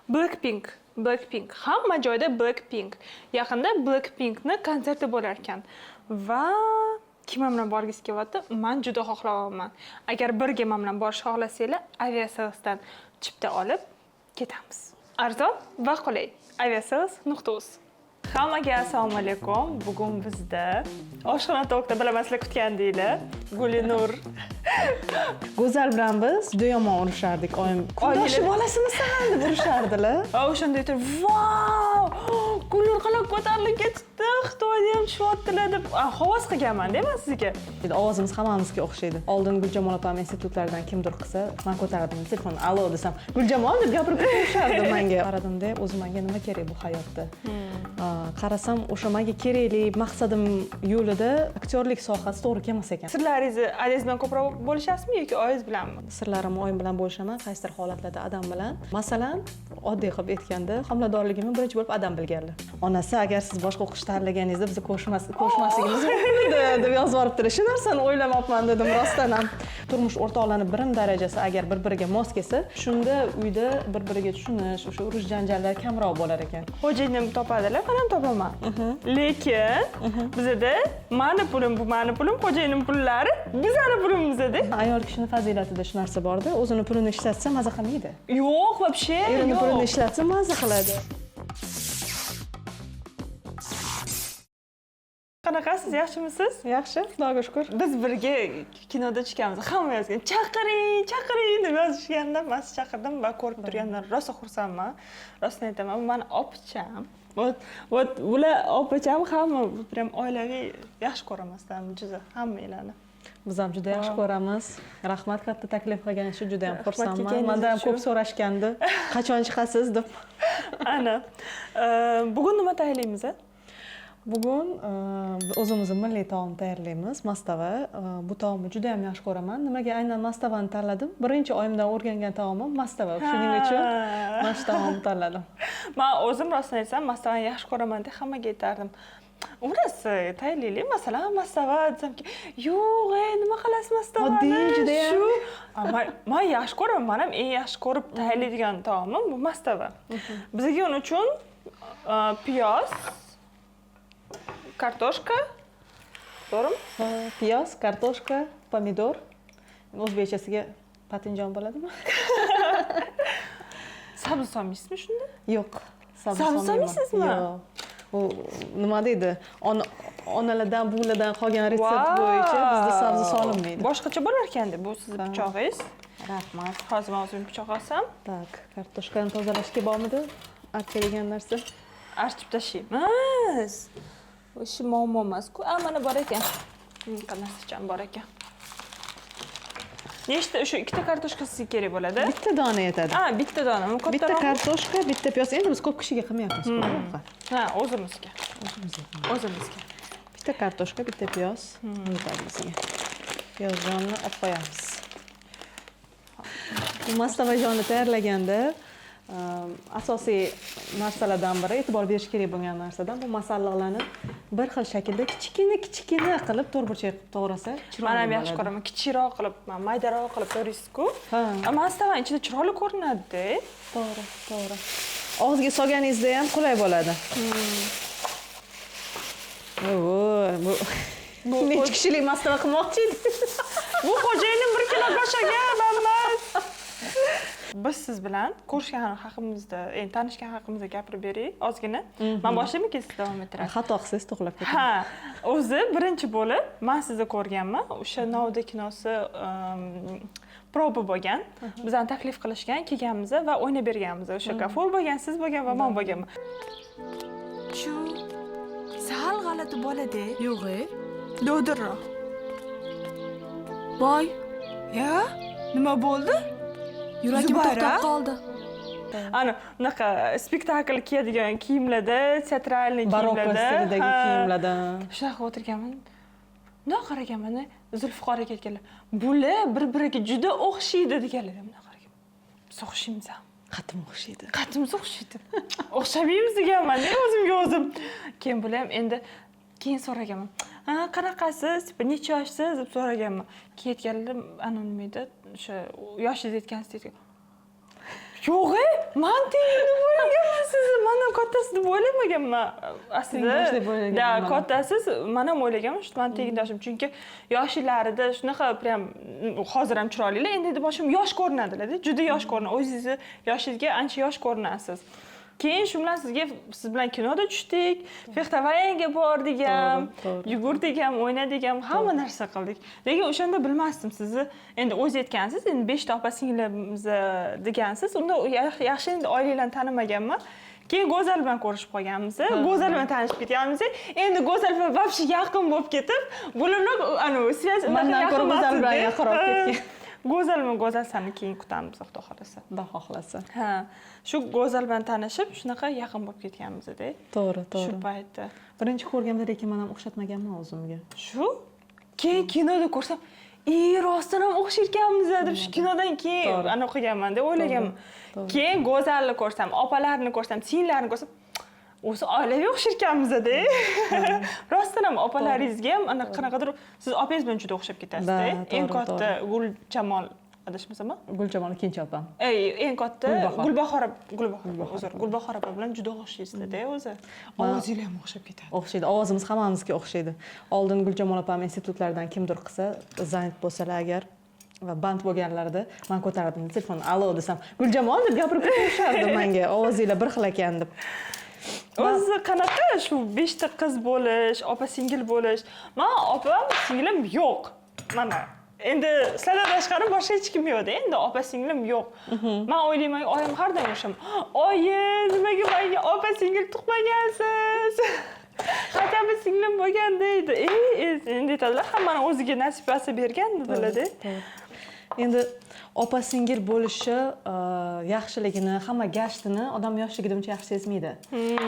Blackpink. Hamma joyda Blackpink. Yaqinda Blackpinkni konserti bo'lar ekan. Va kim bilan borgisi kelyapti? Men juda xohlayapman. Agar birga men bilan borishni xohlasanglar, aviaservisdan chipta olib ketamiz. Arzon va qulay. aviaservis.uz. Hammaga assalomu alaykum. Bugun bizda oshxona to'qda bilamasizlar kutgandinglar. Gulinur. Go'zal bilan biz juda yomon urishardik. Oyim kundoshi bolasimisan deb urishardilar. O'shanda aytib, "Vau! Gulnur qanday ko'tarilib ketdi. Xitoyda ham tushyaptilar" deb havas qilganman-da men sizga. Ovozimiz hammamizga o'xshaydi. Oldin Guljamol opam institutlardan kimdir qilsa, men ko'tardim telefon, "Alo" desam, "Guljamol" deb gapirib ketishardi menga. Qaradimda, o'zi menga nima kerak bu hayotda? Qarasam, o'sha menga kerakli maqsadim yo'lida aktyorlik sohasi to'g'ri kelmas ekan. Sirlaringizni adangiz bilan ko'proq bo'lishasizmi yoki oyingiz bilanmi? Sirlarimni oyim bilan bo'lishaman, qaysidir holatlarda adam bilan. Masalan, oddiy qilib aytganda, homiladorligimni birinchi bo'lib adam bilganlar. Onasi agar siz boshqa o'qish tanlaganingizda bizni ko'rishmasligimiz mumkin deb yozib yuboribdilar. Shu narsani o'ylamabman dedim rostdan ham. Turmush o'rtoqlarning birim darajasi agar bir-biriga mos kelsa, shunda uyda bir-biriga tushunish, o'sha urush janjallar kamroq bo'lar ekan. Xo'jayinim topadilar, men ham topaman. Lekin bizda mani pulim, bu mani pulim, xo'jayinim pullari bizani pulimizda. Ayol kishining fazilatida shu narsa bor-da, o'zini pulini ishlatsa maza qilmaydi. Yo'q, вообще yo'q. Erini pulini ishlatsa maza qiladi. Qanaqasiz, yaxshimisiz? Yaxshi, Xudoga shukr. Biz birga kinoda tushganmiz. Hamma yozgan, "Chaqiring" deb yozishganda men sizni chaqirdim va ko'rib turgandan rosa xursandman. Rostini aytaman, bu meni opacham. Вот ular opacham hamma prям oilaviy yaxshi ko'ramasdan juda hammalarni. Biz ham juda yaxshi ko'ramiz. Rahmat katta taklif qilganingiz uchun juda ham xursandman. Mendan ham ko'p so'rashgandi. Qachon chiqasiz deb. Ana. Bugun nima tayyorlaymiz? Bugun o'zimizning milliy taom tayyorlaymiz, mastava. Bu taomni juda ham yaxshi ko'raman. Nimaga aynan mastavani tanladim? Birinchi oyimdan o'rgangan taomim mastava. Shuning uchun mana shu taomni tanladim. Men o'zim rostini aytsam, mastavani yaxshi ko'raman deb hammaga aytardim. Urasi tayyorlaylik, masalan, mastava desamki, "Yo'q, nima qilasiz mastava?" Oddiy juda ham. Men yaxshi ko'raman, men ham eng yaxshi ko'rib tayyorlaydigan taomim bu mastava. Bizga uning uchun piyoz, kartoshka, to'g'rimi? Piyoz, kartoshka, pomidor. O'zbekchasiga patinjon bo'ladimi? Sabzi solmaysizmi shunda? Yo'q, sabzi solmaysizmi? Yo'q. U nima deydi? Onalardan, buvilardan qolgan retsept bo'yicha bizda sabzi solinmaydi. Boshqacha bo'lar ekan-da, bu sizning pichog'ingiz. Rahmat. Hozir men o'zim pichoq olsam. Tak, kartoshkani tozalashga bormidi? Archa degan narsa. Archib tashlaymiz. O'sha muammo emas-ku. Mana bor ekan. Qanaqasicham bor ekan. Nechta o'sha ikkita kartoshka sizga kerak bo'ladi? Bitta dona yetadi. Bitta dona. Bitta kartoshka, bitta piyoz. Endi biz ko'p kishiga qilmayapmiz. O'zimizga. Bitta kartoshka, bitta piyoz yetadi bizga. Piyozjonni olib qo'yamiz. Bu mastavajonni tayyorlaganda asosiy narsalardan biri, e'tibor berish kerak bo'lgan narsadan bu masalliqlarni bir xil shaklda kichkina qilib to'rtburchak qilib to'g'rasa chiroyli bo'ladi. Men ham yaxshi ko'raman, kichikroq qilib, maydaroq qilib to'g'raysiz-ku. Mastava ichida chiroyli ko'rinadi-da. To'g'ri. Og'izga solganingizda ham qulay bo'ladi. Bu necha kishilik mastava qilmoqchi edingiz? Bu xo'jayinim 1 kilo boshlagan emas. Biz siz bilan ko'rishgan haqimizda, tanishgan haqimizda gapirib beray, ozgina. Men boshlaymi, keyin siz davom ettirasiz. Xato qilsangiz to'xtab ketaman. O'zi birinchi bo'lib men sizni ko'rganman. O'sha Novda kinosi proba bo'lgan. Bizani taklif qilishgan, kelganmiz va o'ynab berganmiz. O'sha kafol bo'lgan, siz bo'lgan va men bo'lganman. Shu sal g'alati bo'ladi. Yo'q-e. Do'dirroq. Voy, Ya, nima bo'ldi? yuragim to'xtab qoldi. Ana, bunaqa spektakl kiyadigan kiyimlarda, teatralniy Barok kiyimlarda, stilidagi kiyimlarda. Shunaqa o'tirganman. Bundoq qaraganman, Zulfiqor aka aytganlar. Bular bir-biriga juda o'xshaydi deganlar. Bundoq qaragan. Biz o'xshaymiz ham. Qattiq o'xshaydi. Qattimiz o'xshaydi. O'xshamaymiz deganman-da o'zimga o'zim. Keyin bular ham endi keyin so'raganman. Qanaqasiz? Necha yoshsiz deb so'raganman. Keyin aytganlar, ana nima edi? O'sha yoshingiz aytgansiz. Yo'q, men tengdim deb o'ylamaganman aslida. Tengdosh deb o'ylaganman. Da, kattasiz, men ham o'ylaganman, shu meni tengdoshim. Chunki yoshlarida shunaqa prям hozir ham chiroylilar, endi boshim yosh ko'rinadilar-da, juda yosh ko'rinadi. O'zingizni yoshingizga ancha yosh ko'rinasiz. Keyin shu bilan siz bilan kinoda tushdik, fextavayanga bordik ham, yugurdik ham, o'ynadik ham, hamma narsa qildik. Lekin o'shanda bilmasdim sizni. Endi o'z aytgansiz, endi 5 ta opa-singlimiz degansiz. Unda yaxshi endi oilalarni tanimaganman. Keyin Go'zal bilan ko'rishib qolganmiz. Go'zal bilan tanishib ketganmiz. Endi Go'zal bilan вообще yaqin bo'lib ketib, bularni связь mendan ko'ra Go'zal bilan yaqinroq ketgan. Go'zal seni keyin kutamiz, Xudo xolasa. Xudo xohlasa. Ha, shu Go'zal bilan tanishib, shunaqa yaqin bo'lib ketganmiz-da. To'g'ri. Shu paytda. Birinchi ko'rganimda lekin men ham o'xshatmaganman o'zimga. Shu keyin kinoda ko'rsam, rostdan ham o'xsharkanmiz deb shu kinodan keyin ana o'qiganman-da, o'ylaganman. Keyin Go'zalni ko'rsam, opalarni ko'rsam, singlarni ko'rsam, o'zi oilaviy o'xsharkanmiz-da. Rostdan ham opalaringizga ham ana qanaqadir siz opangiz bilan juda o'xshab ketasiz-da. Eng katta Gulchamol adashmasam, Gulchamol ikkinchi opam. Eng katta Gulbahor opa bilan juda o'xshaysizda o'zi. Ovozingiz ham o'xshab ketadi. O'xshaydi, ovozimiz hammamizga o'xshaydi. Oldin Gulchamol opam institutlardan kimdir qilsa, zaynat bo'lsalar agar va band bo'lganlarida men ko'tardim telefonni, "Alo" desam, "Gulchamol" deb gapirib kelishardi menga, "Ovozinglar bir xil ekan" deb. O'zi qanaqa shu 5 ta qiz bo'lish, opa-singil bo'lish. Men opa-singlim yo'q. Mana endi sizlardan tashqari boshqa hech kim yo'q-da, endi opa-singlim yo'q. Men o'ylayman, oyim har doim o'sham, "Oyi, nimaga menga opa-singil tug'magansiz?" Hatto singlim bo'lgan deydi. Endi aytadilar, hammani o'ziga nasibasi bergan dedilar-da. Endi opa-singil bo'lishi yaxshiligini, hamma gashtini odam yoshligida uncha yaxshi sezmaydi.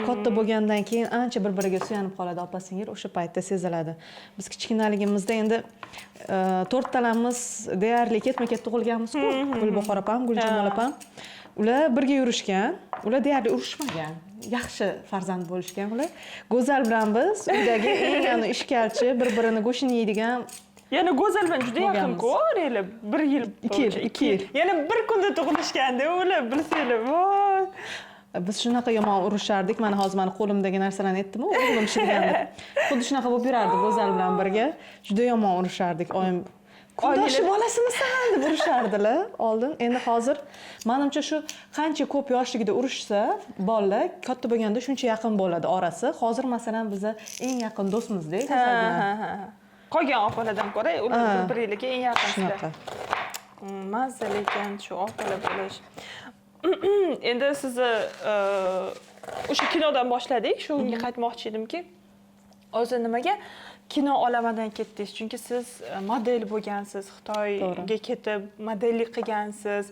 Katta bo'lgandan keyin ancha bir-biriga suyanib qoladi opa-singil, o'sha paytda seziladi. Biz kichkinaligimizda endi 4 talamiz deyarli ketma-ket tug'ilganmiz-ku. Gulbahor opam, Gulchamol opam. Ular birga yurishgan, ular deyarli urushmagan. Yaxshi farzand bo'lishgan ular. Go'zal bilan biz uydagi eng ishkalchi, bir-birini go'shtini yeydigan. Yana Go'zal bilan juda yaqin-ku, o'raylar 1 yil, 2 yil. Yana bir kunda tug'ilishganda, ular bilsanglar, voy. Biz shunaqa yomon urushardik. Mana hozir meni qo'limdagi narsalarni aytdim-ku, o'g'lim shilgandi. Xuddi shunaqa bo'lib yurardi Go'zal bilan birga. Juda yomon urushardik. Oyim "Kundoshi bolasimisan?" deb urushardilar oldin. Endi hozir menimcha shu qancha ko'p yoshligida urushsa, bolalar katta bo'lganda shuncha yaqin bo'ladi orasi. Hozir masalan bizlar eng yaqin do'stmiz-da. Qolgan opalardan ko'ra ular bir-biriga eng yaqinsilar. Shunaqa. Mazza lekin shu opalar bo'lish. Endi sizni o'sha kinodan boshladik. Shunga qaytmoqchi edimki, o'zi nimaga kino olamidan ketdingiz? Chunki siz model bo'lgansiz, Xitoyga ketib modellik qilgansiz,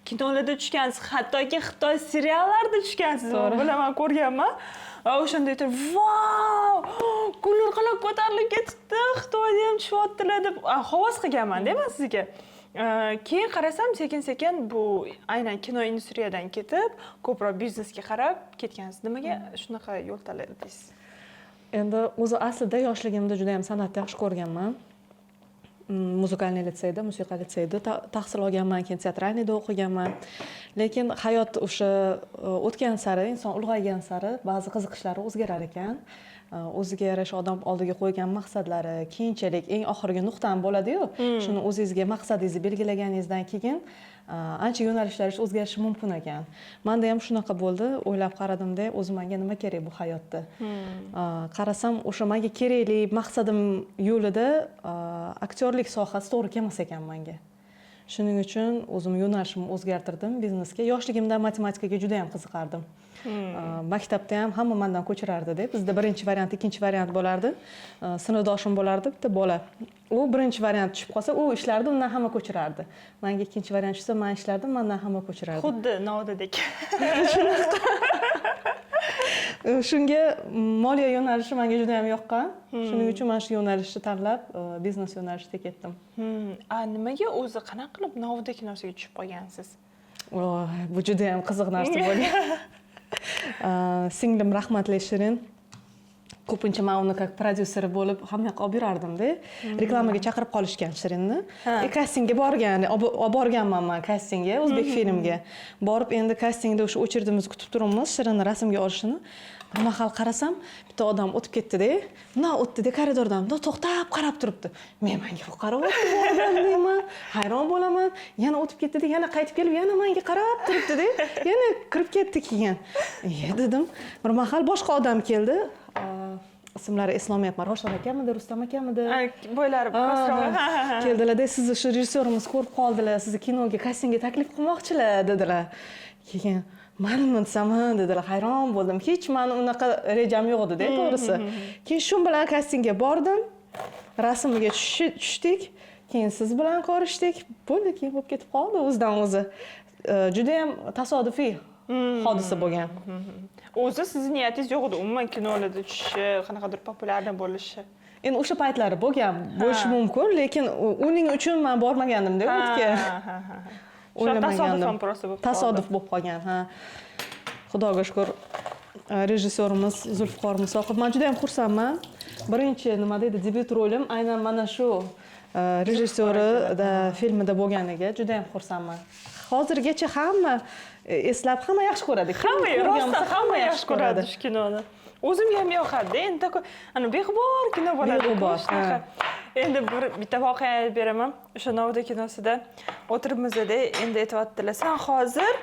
kinolarda tushgansiz, hattoki Xitoy seriallarida tushgansiz. Bilaman, ko'rganman. O'shanda aytib, "Vau! Kunlar qalab ko'tarilib ketdi, Xitoyda ham tushyaptilar" deb havas qilganman-da men sizga. Keyin qarasam, sekin-sekin bu aynan kino industriyadan ketib, ko'proq biznesga qarab ketgansiz. Nimaga shunaqa yo'l tanladingiz? Endi o'zi aslida yoshligimda juda ham san'atni yaxshi ko'rganman. Muzikalniy litseyda, musiqa litseyida tahsil olganman, keyin teatralniyda o'qiganman. Lekin hayot o'sha o'tgan sari, inson ulg'aygan sari ba'zi qiziqishlari o'zgarar ekan. O'ziga yarasha odam oldiga qo'ygan maqsadlari, keyinchalik eng oxirgi nuqtam bo'ladi-yu. Shuni o'zingizga maqsadingizni belgilaganingizdan keyin ancha yo'nalishlaringiz o'zgarishi mumkin ekan. Menda ham shunaqa bo'ldi. O'ylab qaradimda, o'zi menga nima kerak bu hayotda? Qarasam, o'sha menga kerakli maqsadim yo'lida aktyorlik sohasi to'g'ri kelmas ekan menga. Shuning uchun o'zim yo'nalishimni o'zgartirdim biznesga. Yoshligimda matematikaga juda ham qiziqardim. Maktabda ham hamma mendan ko'chirardi-da. Bizda birinchi variant, ikkinchi variant bo'lardi. Sinfdoshim bo'lardi bitta bola. U birinchi variant tushib qolsa, u ishlardi, undan hamma ko'chirardi. Menga ikkinchi variant tushsa, men ishlardim, mendan hamma ko'chirardi. Xuddi Nodadek. Shunga moliya yo'nalishi menga juda ham yoqqan. Shuning uchun men shu yo'nalishni tanlab, biznes yo'nalishida ketdim. Nimaga o'zi qanaqa qilib Novda kinosiga tushib qolgansiz? Bu juda ham qiziq narsa bo'lgan. Singlim rahmatli Shirin ko'pincha men uni как prodyuseri bo'lib hamma yoqqa olib yurardimda. Reklamaga chaqirib qolishgan Shirinni. Kastingga borgan, olib borganman men kastingga, o'zbek filmga. Borib endi kastingda o'sha очередimizni kutib turibmiz, Shirinni rasmga olishini. Bir mahal qarasam, bitta odam o'tib ketdi-da. Bunday o'tdi-da koridordan, to'xtab qarab turibdi. Men menga qarab o'tdim deyman. Hayron bo'laman. Yana o'tib ketdi-da, yana qaytib kelib, yana menga qarab turibdi-da. Yana kirib ketdi keyin. Dedim. Bir mahal boshqa odam keldi. Ismlari eslamayapman. Ravshan akamidi, Rustam akamidi? Bo'ylari pastroq. Keldilar-da, sizni shu rejissyorimiz ko'rib qoldilar, sizni kinoga, kastingga taklif qilmoqchilar dedilar. Keyin manmi desam, dedilar. Hayron bo'ldim. Hech meni unaqa rejam yo'q edi-da, to'g'risi. Keyin shu bilan kastingga bordim. Rasmga tushdik. Keyin siz bilan ko'rishdik. Bo'ldi, keyin bo'lib ketib qoldi o'zidan o'zi. Juda ham tasodifiy hodisa bo'lgan. O'zi sizning niyatingiz yo'q edi, umuman kinolarda tushishi, qanaqadir populyarni bo'lishi. Endi o'sha paytlari bo'lgan, bo'lishi mumkin, lekin uning uchun men bormagandim-da o'tga. Tasodifan просто bo'lib qoldi. Tasodif bo'lib qolgan, ha. Xudoga shukr, rejissyorimiz Zulfiqor Musoqov. Men juda ham xursandman. Birinchi nima deydi, debyut rolim aynan mana shu rejissyorida filmida bo'lganiga juda ham xursandman. Hozirgacha hamma eslab, hamma yaxshi ko'radi. Hamma yaxshi ko'radi shu kinoni. O'zimga ham yoqadi. Endi ana beg'ubor kino bo'ladi. Endi bitta voqea aytib beraman. O'sha Novda kinosida o'tiribmiz-da, endi aytayotdilar, "Sen hozir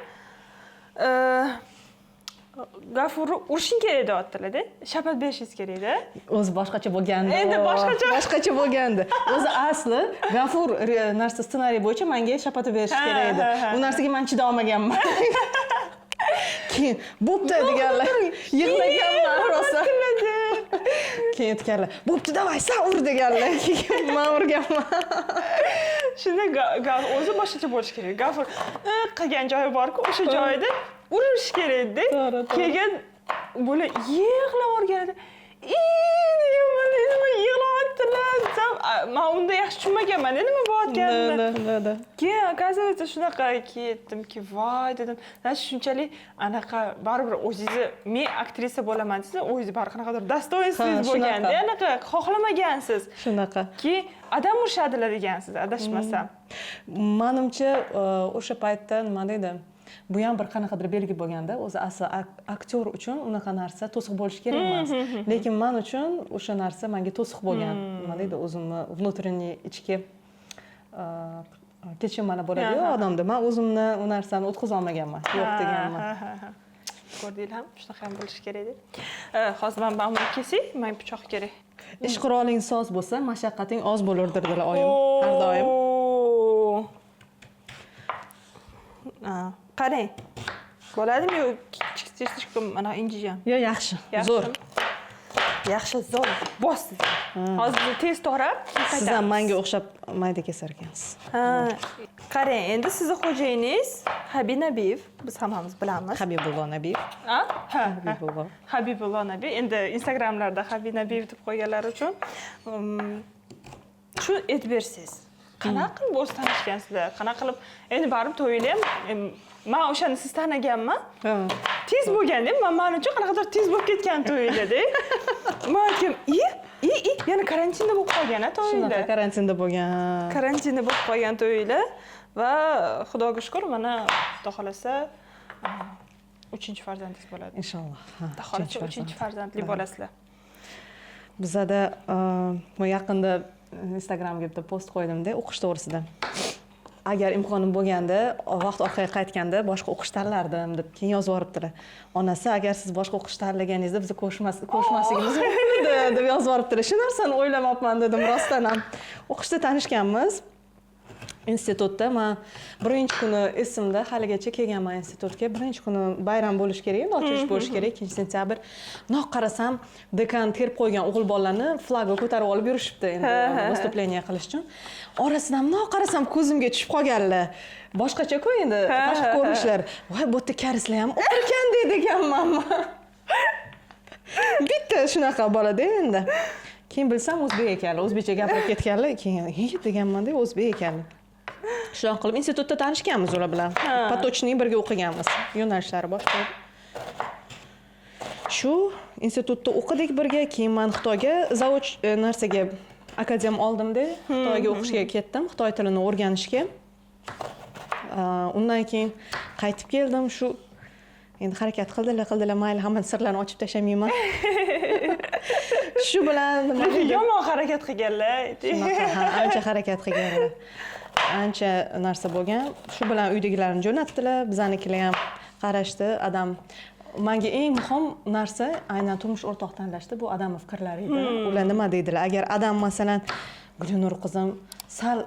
G'afurni urishing kerak" deyaptilar-da. Shapat berishingiz kerak-da. O'zi boshqacha bo'lgandi. Endi boshqacha bo'lgandi. O'zi asli G'afur narsa ssenariy bo'yicha menga shapat berish kerak edi. Bu narsaga men chiday olmaganman. Keyin bo'pti deganlar. Yig'laganman rosa. Keyin aytganlar, "Bo'pti, davay, sen ur" deganlar. Keyin men urganman. Shunda o'zi boshqacha bo'lish kerak. G'afur qilgan joyi bor-ku, o'sha joyda urish kerak-da. Keyin bo'la yig'lab o'rganadi. Nima yig'layaptilar? Men unda yaxshi tushunmaganman, nima bo'layotganini. Keyin oказывается shunaqa ketdimki, voy dedim. Shunchalik anaqa baribir o'zingizni men aktrisa bo'laman desa, o'zingiz baribir qanaqadir dostoyinsiz bo'lganda, anaqa xohlamagansiz. Shunaqa. Keyin adam urishadilar ekansiz, adashmasam. Menimcha o'sha paytda nima deydi? Bu ham bir qanaqadir belgi bo'lganda, o'zi asli aktyor uchun unaqa narsa to'siq bo'lish kerak emas. Lekin men uchun o'sha narsa menga to'siq bo'lgan. Nima deydi, o'zimni внутренний ichki kechirmani bo'ladi-ku odamda. Men o'zimni u narsani o'tkaza olmaganman. Yo'q deganman. Ko'rdinglar, shunaqa ham bo'lish kerak edi. Hozir men buni kesay, men pichoq kerak. Ish quroling soz bo'lsa, mashaqqating oz bo'lar dedilar oyim har doim. Qarang. Bo'ladimi yo kichik mana injigan? Yo, yaxshi. Zo'r. Yaxshi, zo'r. Bosiz. Hozir tez to'g'rab, Siz ham menga o'xshab mayda kesar ekansiz. Qarang, endi sizning xo'jayiningiz Habib Nabiyev, biz hammamiz bilamiz. Habibulloh Nabiyev. Habibulloh. Habibulloh Nabiyev. Endi Instagramlarda Habib Nabiyev deb qo'yganlar uchun shu aytib bersangiz. Qanaqa qilib o'z tanishgansizlar? Qanaqa qilib? Endi barib to'ylar ham men o'shani siz taniganman. Tez bo'lganda, men uchun qanaqadir tez bo'lib ketgan to'ylarda. Men kim? Yana karantinda bo'lib qolgan-a to'ylar. Shunaqa karantinda bo'lgan. Karantinda bo'lib qolgan to'ylar va Xudoga shukr, mana Xudo xolasa 3-farzandingiz bo'ladi. Inshaalloh. Xudo xolasa 3-farzandli bo'lasizlar. Bizada yaqinda Instagramga bitta post qo'ydim-da, o'qish to'g'risida. Agar imkonim bo'lganda, vaqt orqaga qaytganda boshqa o'qish tanlardim deb keyin yozib yoribdilar. Onasi, agar siz boshqa o'qish tanlaganingizda bizni ko'rishmasligimiz mumkin edi deb yozib yoribdilar. Shu narsani o'ylamabman dedim, rostdan ham. O'qishda tanishganmiz. Institutda men birinchi kuni esimda, haligacha kelganman institutga. Birinchi kuni bayram bo'lish kerak, endi ochilish bo'lish kerak, 2-sentyabr. Noq qarasam, dekan terib qo'ygan o'g'il bolalarni flagga ko'tarib olib yurishibdi endi выступление qilish uchun. Orasidan noq qarasam ko'zimga tushib qolganlar. Boshqacha-ku endi tashqi ko'rinishlar. Voy, bu yerda karislar ham o'qir ekan deganman. Bitta shunaqa bola-da endi. Keyin bilsam o'zbek ekanlar, o'zbekcha gapirib ketganlar, keyin deganman-da, o'zbek ekanlar. Shunaqa qilib institutda tanishganmiz ular bilan. Patochniy birga o'qiganmiz. Yo'nalishlari boshqa. Shu institutda o'qidik birga, keyin men Xitoyga zavoch narsaga akadem oldimda, Xitoyga o'qishga ketdim, Xitoy tilini o'rganishga. Undan keyin qaytib keldim, shu endi harakat qildilar, mayli, hamma sirlarni ochib tashlamayman. Shu bilan Yomon harakat qilganlar. ancha harakat qilganlar. Ancha narsa bo'lgan. Shu bilan uydagilarni jo'natdilar, bizanikilar ham qarashdi. Adam menga eng muhim narsa aynan turmush o'rtoq tanlashda bu odamning fikrlari edi. Ular nima deydilar? Agar adam masalan, Gulnur qizim sal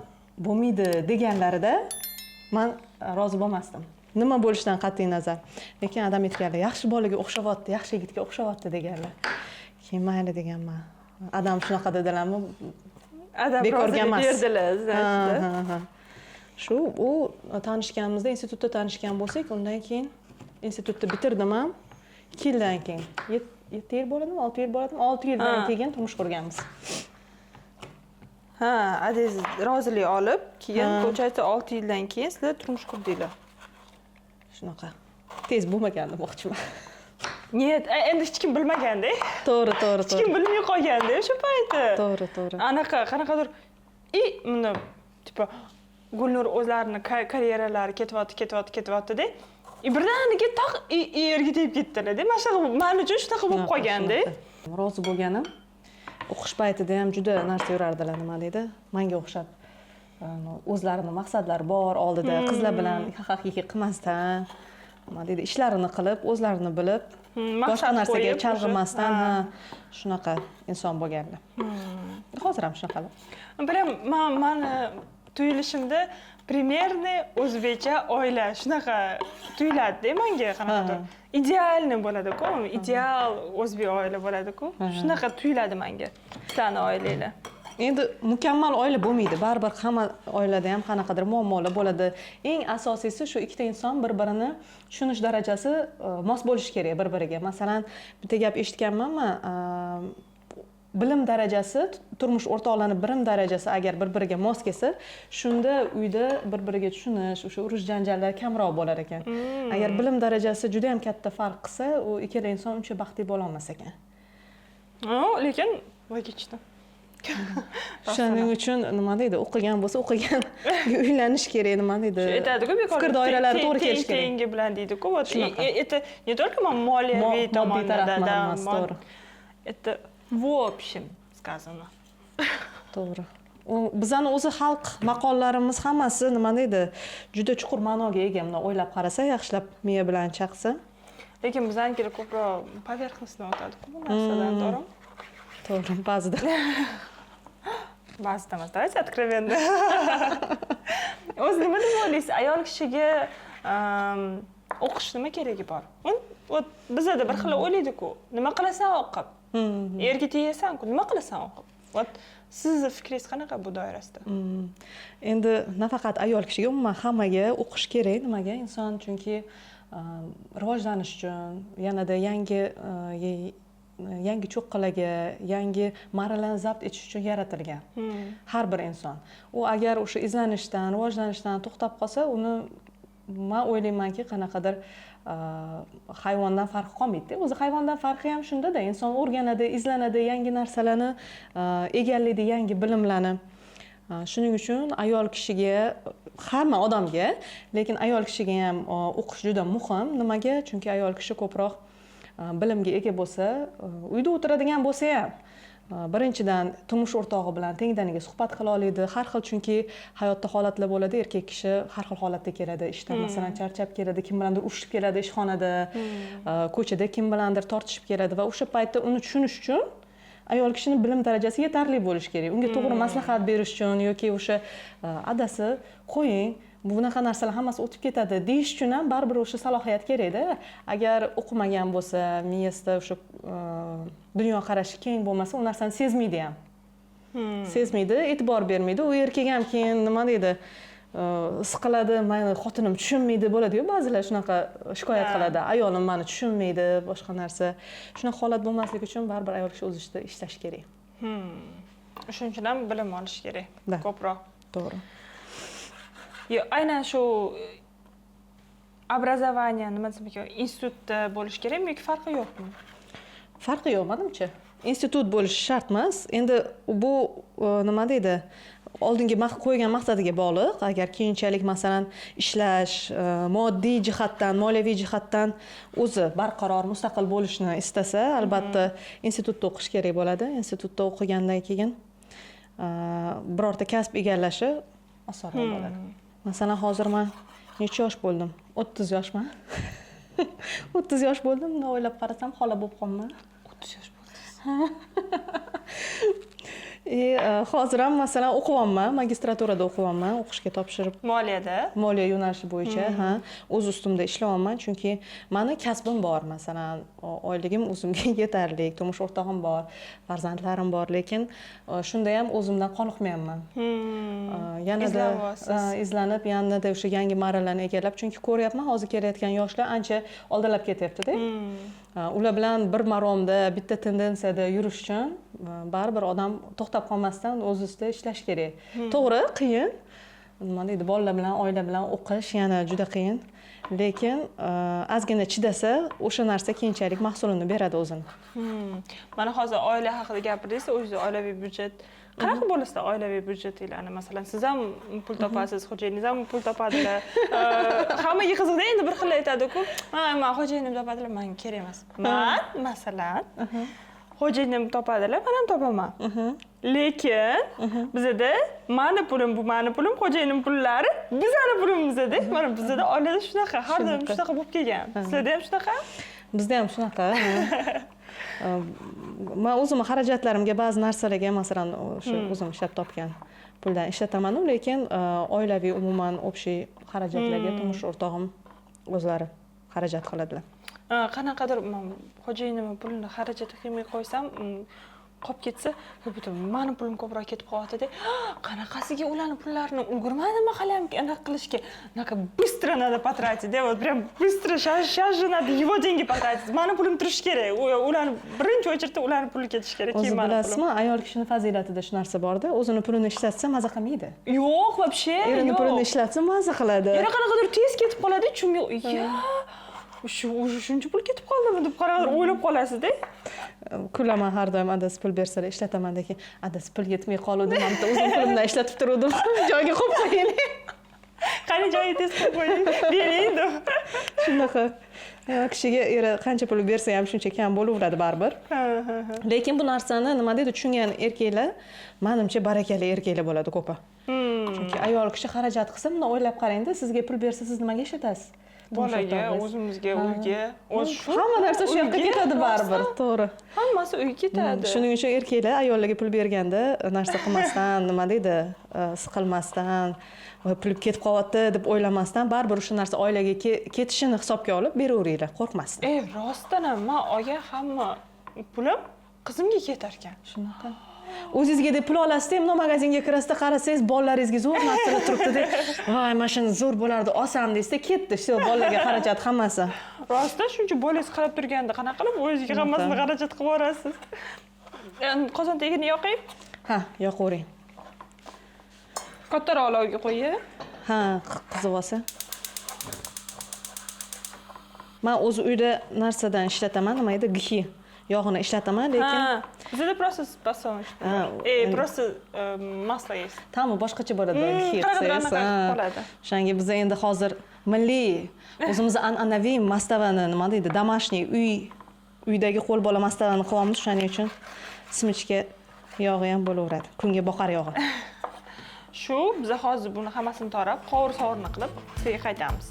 bo'lmaydi deganlarida men rozi bo'lmasdim. Nima bo'lishidan qat'iy nazar. Lekin adam aytganlar, yaxshi bolaga o'xshayapti, yaxshi yigitga o'xshayapti deganlar. Keyin mayli deganman. Adam shunaqa dedilarmi? Adam bekorga emas. Berdilar. Shu u tanishganimizda, institutda tanishgan bo'lsak, undan keyin institutni bitirdim ham. 2 yildan keyin 7 yil bo'ladimi, 6 yil bo'ladimi? 6 yildan keyin turmush qurganmiz. Aziz rozilik olib, keyin ko'chasi 6 yildan keyin sizlar turmush qurdinglar. Shunaqa. Tez bo'lmagan demoqchiman. Niyat, endi hech kim bilmaganda. To'g'ri. Hech kim bilmay qolganda o'sha payti. To'g'ri. Qanaqadir buni tipo Gulnur o'zlarini karyeralari ketyapti-da. Birdaniga taq yerga tegib ketdilar-da. Mana shunaqa men uchun shunaqa bo'lib qolganda. Rozi bo'lganim. O'qish paytida ham juda narsa yurardilar, nima deydi? Menga o'xshab o'zlarining maqsadlari bor oldida, qizlar bilan haqiqiy qilmasdan, nima deydi, ishlarini qilib, o'zlarini bilib, boshqa narsaga chalg'imasdan, shunaqa inson bo'lganlar. Hozir ham shunaqalar. Biram mani tuyulishimda примерный o'zbekcha oila shunaqa tuyuladi-da menga qanaqadir. Idealni bo'ladi-ku, ideal o'zbek oila bo'ladi-ku. Shunaqa tuyuladi menga. Sizlarning oilanglar. Endi mukammal oila bo'lmaydi. Baribir hamma oilada ham qanaqadir muammolar bo'ladi. Eng asosiysi shu ikkita inson bir-birini tushunish darajasi mos bo'lishi kerak bir-biriga. Masalan, bitta gap eshitganman, bilim darajasi, turmush o'rtoqlarning bilim darajasi agar bir-biriga mos kelsa, shunda uyda bir-biriga tushunish, o'sha urush janjallar kamroq bo'lar ekan. Agar bilim darajasi juda ham katta farq qilsa, u ikkala inson uncha baxtli bo'la olmas ekan. Lekin logichno. Shuning uchun nima deydi, o'qigan bo'lsa, o'qigan uylanish kerak, nima deydi. Aytadi-ku, fikr doiralari to'g'ri kelish kerak. Tengi bilan deydi-ku, это не только moliyaviy tomondan, это в общем сказано. To'g'ri. Bizani o'zi xalq maqollarimiz hammasi nima deydi, juda chuqur ma'noga ega, buni o'ylab qarasa, yaxshilab miya bilan chaqsa. Lekin bizanikilar ko'proq поверхностно o'tadi-ku bu narsadan, to'g'rimi? To'g'ri, ba'zida. Ba'zida emas, давайте откровенно. O'zi nima deb o'ylaysiz? Ayol kishiga o'qish nima keragi bor? Bizda bir xil o'ylaydi-ku, nima qilasan o'qib? Erga tegasan-ku, nima qilasan o'qib? Sizni fikringiz qanaqa bu doirasida? Endi nafaqat ayol kishiga, umuman hammaga o'qish kerak. Nimaga? Inson chunki rivojlanish uchun, yanada yangi cho'qqalarga, yangi marralarni zabt etish uchun yaratilgan. Har bir inson. U agar o'sha izlanishdan, rivojlanishdan to'xtab qolsa, uni men o'ylaymanki, qanaqadir hayvondan farqi qolmaydi. O'zi hayvondan farqi ham shunda-da, inson o'rganadi, izlanadi, yangi narsalarni egallaydi, yangi bilimlarni. Shuning uchun ayol kishiga, hamma odamga, lekin ayol kishiga ham o'qish juda muhim. Nimaga? Chunki ayol kishi ko'proq bilimga ega bo'lsa, uyda o'tiradigan bo'lsa ham, birinchidan turmush o'rtog'i bilan tengdaniga suhbat qila oladi. Har xil, chunki hayotda holatlar bo'ladi. Erkak kishi har xil holatda keladi. Ishdan masalan charchab keladi, kim bilandir urushib keladi, ishxonada, ko'chada kim bilandir tortishib keladi va o'sha paytda uni tushunish uchun ayol kishining bilim darajasi yetarli bo'lishi kerak. Unga to'g'ri maslahat berish uchun yoki o'sha adasi, qo'ying, bunaqa narsalar hammasi o'tib ketadi deyish uchun ham baribir o'sha salohiyat kerak-da. Agar o'qimagan bo'lsa, miyasida o'sha dunyo qarashi keng bo'lmasa, u narsani sezmaydi ham. Sezmaydi, e'tibor bermaydi. U erkak ham keyin nima deydi, siqiladi, meni xotinim tushunmaydi bo'ladi-ku, ba'zilar shunaqa shikoyat qiladi. Ayolim meni tushunmaydi, boshqa narsa. Shunaqa holat bo'lmasligi uchun baribir ayol kishi o'z ishida ishlash kerak. Shuning uchun ham bilim olish kerak ko'proq. To'g'ri. Aynan shu obrazovание, nima desam ekan, institutda bo'lish kerakmi yoki farqi yo'qmi? farqi yo'q menimcha. Institut bo'lishi shart emas. Endi bu nima deydi? Oldingi qo'ygan maqsadiga bog'liq. Agar keyinchalik masalan ishlash, moddiy jihatdan, moliyaviy jihatdan o'zi barqaror, mustaqil bo'lishni istasa, albatta institutda o'qish kerak bo'ladi. Institutda o'qigandan keyin birorta kasb egallashi osonroq bo'ladi. Masalan, hozir men necha yosh bo'ldim? 30 yoshman. 30 yosh bo'ldim. Uni o'ylab qarasam, xola bo'lib qolman. 30 yosh bo'ldi. Hozir ham masalan o'qiyapman, magistraturada o'qiyapman, o'qishga topshirib. Moliyada? Moliya yo'nalishi bo'yicha, o'z ustimda ishlayapman, chunki meni kasbim bor, masalan, oyligim o'zimga yetarli, turmush o'rtog'im bor, farzandlarim bor, lekin shunda ham o'zimdan qoniqmayapman. Yanada izlanib, yanada o'sha yangi marralarni egallab, chunki ko'ryapman, hozir kelayotgan yoshlar ancha oldinlab ketyapti-da. Ular bilan bir maromda, bitta tendensiyada yurish uchun baribir odam to'xtab qolmasdan o'z ustida ishlash kerak. To'g'ri, qiyin. Nima deydi, bolalar bilan, oila bilan o'qish yana juda qiyin. Lekin ozgina chidasa, o'sha narsa keyinchalik mahsulini beradi o'zini. Mana hozir oila haqida gapirdingiz, o'zingiz oilaviy byudjet qanaqa bo'lasizlar oilaviy byudjetinglarni? Masalan, siz ham pul topasiz, xo'jayiningiz ham pul topadilar. Hammaga qiziqda endi bir xil aytadi-ku, "Men xo'jayinim topadilar, menga kerak emas." Men masalan, xo'jayinim topadilar, men ham topaman. Lekin bizada mani pulim bu mani pulim, xo'jayinim pullari bizani pulimizda. Mana bizada oilada shunaqa, har doim shunaqa bo'lib kelgan. Sizlarda ham shunaqa? Bizda ham shunaqa. Men o'zimning xarajatlarimga ba'zi narsalarga, masalan, o'sha o'zim ishlab topgan puldan ishlataman, lekin oilaviy umuman общий xarajatlarga turmush o'rtog'im o'zlari xarajat qiladilar. Qanaqadir xo'jayinimning pulini xarajat qilmay qo'ysam, qolib ketsa, bitta meni pulim ko'proq ketib qolyapti-da. Qanaqasiga ularning pullarini ulgurmadimmi hali ham anaqa qilishga? Unaqa bыстро надо потратить, да, вот прям быстро сейчас же надо его деньги потратить. Meni pulim turish kerak. Ularni birinchi o'chirda ularning puli ketish kerak. O'zi bilasizmi, ayol kishining fazilatida shu narsa bor-da, o'zini pulini ishlatsa maza qilmaydi. Yo'q, вообще yo'q. Erini pulini ishlatsa maza qiladi. Yana qanaqadir tez ketib qoladi, chunki shuncha pul ketib qoldimi deb qanaqadir o'ylab qolasiz-da. Kulaman har doim adasi pul bersalar ishlataman lekin adasi pul yetmay qoluvdi, men bitta o'zim pulimdan ishlatib turuvdim. Joyiga qo'yib qo'ying. Qani joyiga tez qo'yib qo'ying. Bering deb. Shunaqa. Kishiga eri qancha pul bersa ham shuncha kam bo'laveradi baribir. Lekin bu narsani nima deydi tushungan erkaklar, menimcha barakali erkaklar bo'ladi ko'pi. Chunki ayol kishi xarajat qilsa, buni o'ylab qarang-da, sizga pul bersa siz nimaga ishlatasiz? Bolaga, o'zimizga, uyga, hamma narsa shu yoqqa ketadi baribir, to'g'ri. Hammasi uyga ketadi. Shuning uchun erkaklar ayollarga pul berganda narsa qilmasdan, nima deydi, siqilmasdan, pul ketib qolyapti deb o'ylamasdan, baribir o'sha narsa oilaga ketishini hisobga olib beraveringlar, qo'rqmasdan. Rostdan ham men olgan hamma pulim qizimga ketar ekan. Shunaqa. O'zingizga deb pul olasizda, ham magazinga kirasizda qarasangiz, bolalaringizga zo'r narsalar turibdi-da. Voy, mashina zo'r bo'lardi, olsam deysizda, ketdi, shu bolalarga xarajat hammasi. Rostda shuncha bolangiz qarab turganda qanaqa qilib o'zingizga hammasini xarajat qilib yuborasiz? Qozon tagini yoqing? Ha, yoqavering. Kattaroq olovga qo'ying. Ha, qizib olsa. Men o'z uyda narsadan ishlataman, nima edi, gixi yog'ini ishlataman, lekin bizda просто подсолнечный. Просто масло есть. Ta'mi boshqacha bo'ladi, gixi qoladi. O'shanga biz endi hozir milliy, o'zimizning an'anaviy mastavani, nima deydi, домашний uydagi qo'l bola mastavani qilyapmiz, shuning uchun simichka yog'i ham bo'laveradi. Kunga boqar yog'i. Shu biz hozir buni hammasini torab, qovur-sovurni qilib, sizga qaytamiz.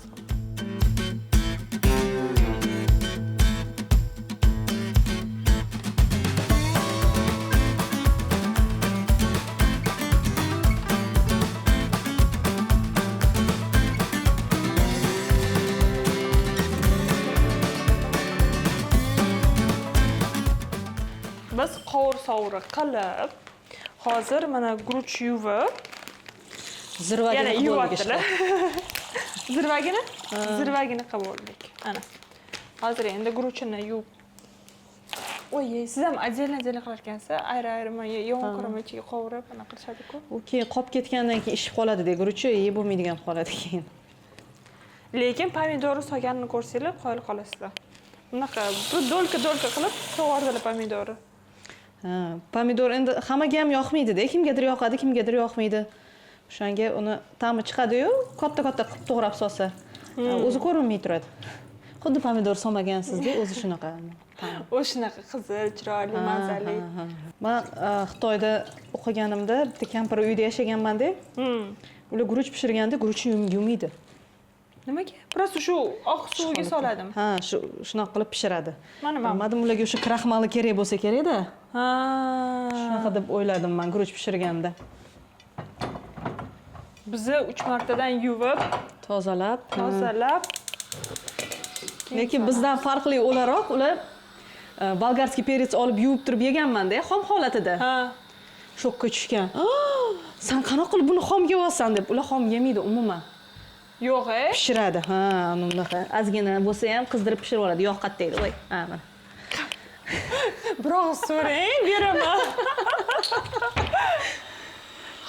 Biz qovur-sovuri qilib, hozir mana guruch yuvib, zirvagini qilib yuvatdilar. Zirvagini? Zirvagini qilib oldik. Ana. Hozir endi guruchini yuvib. Oy, siz ham отдельно qilar ekansiz, ayri-ayri yong'oqlarni ichiga qovurib, ana qilishadi-ku. U keyin qolib ketgandan keyin ishib qoladi-da, guruchi yeb bo'lmaydigan qoladi keyin. Lekin pomidorni solganini ko'rsanglar, qoyil qolasizlar. Unaqa bir do'lka qilib sug'ordilar pomidorni. Ha, pomidor endi hammaga ham yoqmaydi-da. Kimgadir yoqadi, kimgadir yoqmaydi. O'shanga uni ta'mi chiqadi-yu, katta-katta qilib to'g'rab solsa, o'zi ko'rinmay turadi. Xuddi pomidor solmagansiz-da, o'zi shunaqa. O'shanaqa qizil, chiroyli, mazali. Men Xitoyda o'qiganimda bitta kampir uyda yashaganman-da. Ular guruch pishirganda guruchni yumaydi. Nimaga? Просто shu oq suvga soladimi? Ha, shunaqa qilib pishiradi. Mana Bilmadim, ularga o'sha kraxmali kerak bo'lsa kerak-da. Ha. Shunaqa deb o'yladim men guruch pishirganda. Bizni 3 martadan yuvib, Tozalab. Lekin bizdan farqli o'laroq ular bolgarskiy perets olib yuvib turib yeganman-da, xom holatida. ha. Shokka tushgan. Sen qanaqa qilib buni xom yeyapsan deb. Ular xom yemaydi umuman. Yo'q, Pishiradi. Ha, unaqa. Ozgina bo'lsa ham qizdirib pishirib oladi. Yo'q qatdaydi. Voy, ha mana. Biroz so'rang, beraman.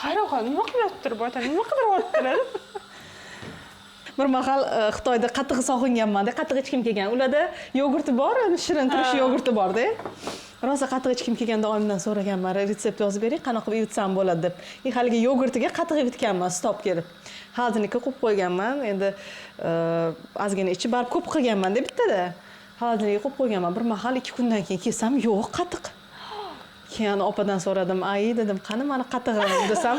Hayron, nima qilyaptir bu ota? Nima qidiryaptilar? Bir mahal Xitoyda qatiq sog'inganman-da, qatiq ichkim kelgan. Ularda yogurti bor, shirin turish yogurti bor-da. Rosa qatiq ichkim kelganda oyimdan so'raganman, retsept yozib bering, qanaqa qilib yuvsam bo'ladi deb. Haligi yogurtiga qatiq yutganman, stop kelib. Hozirniki qo'yib qo'yganman. Endi ozgina ichib barib ko'p qilganman-da bittada. Hozirniki qo'yib qo'yganman. Bir mahal 2 kundan keyin kelsam, yo'q qatiq. Keyin opadan so'radim, "Ay" dedim, "Qani meni qatig'im?" desam,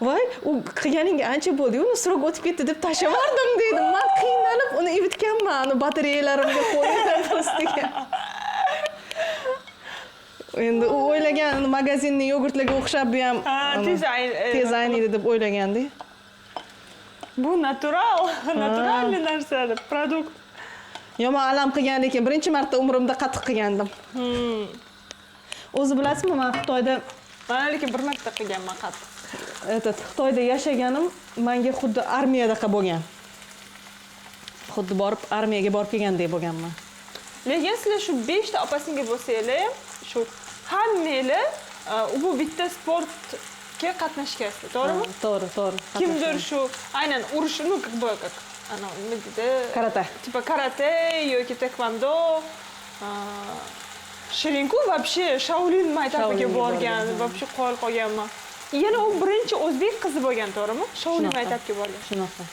"Voy, u qilganingga ancha bo'ldi, uni srok o'tib ketdi deb tashlavardim" dedim. Men qiynalib uni ivitganman, uni batareyalarimga qo'yib ustiga. Endi u o'ylagan magazinning yogurtlarga o'xshab bu ham tez ayniydi deb o'ylagandi. Bu naturalniy narsa, produkt. Yomon alam qilgan lekin birinchi marta umrimda qatiq qilgandim. O'zi bilasizmi, men Xitoyda lekin bir marta qilganman qatiq. Xitoyda yashaganim menga xuddi armiyadaqa bo'lgan. Xuddi borib armiyaga borib kelgandek bo'lganman. Lekin sizlar shu 5 ta opa-singil bo'lsanglar, shu hammanglar bu bitta sportga qatnashgansizlar, to'g'rimi? To'g'ri. Kimdir shu aynan urush, nima deydi? Karate. Tipa karate yoki taekwondo. Shirinku вообще Shaolin maktabiga borgan, вообще qo'l qo'yganman. Yana u birinchi o'zbek qizi bo'lgan, to'g'rimi? Shaolin maktabiga borgan. Shunaqa.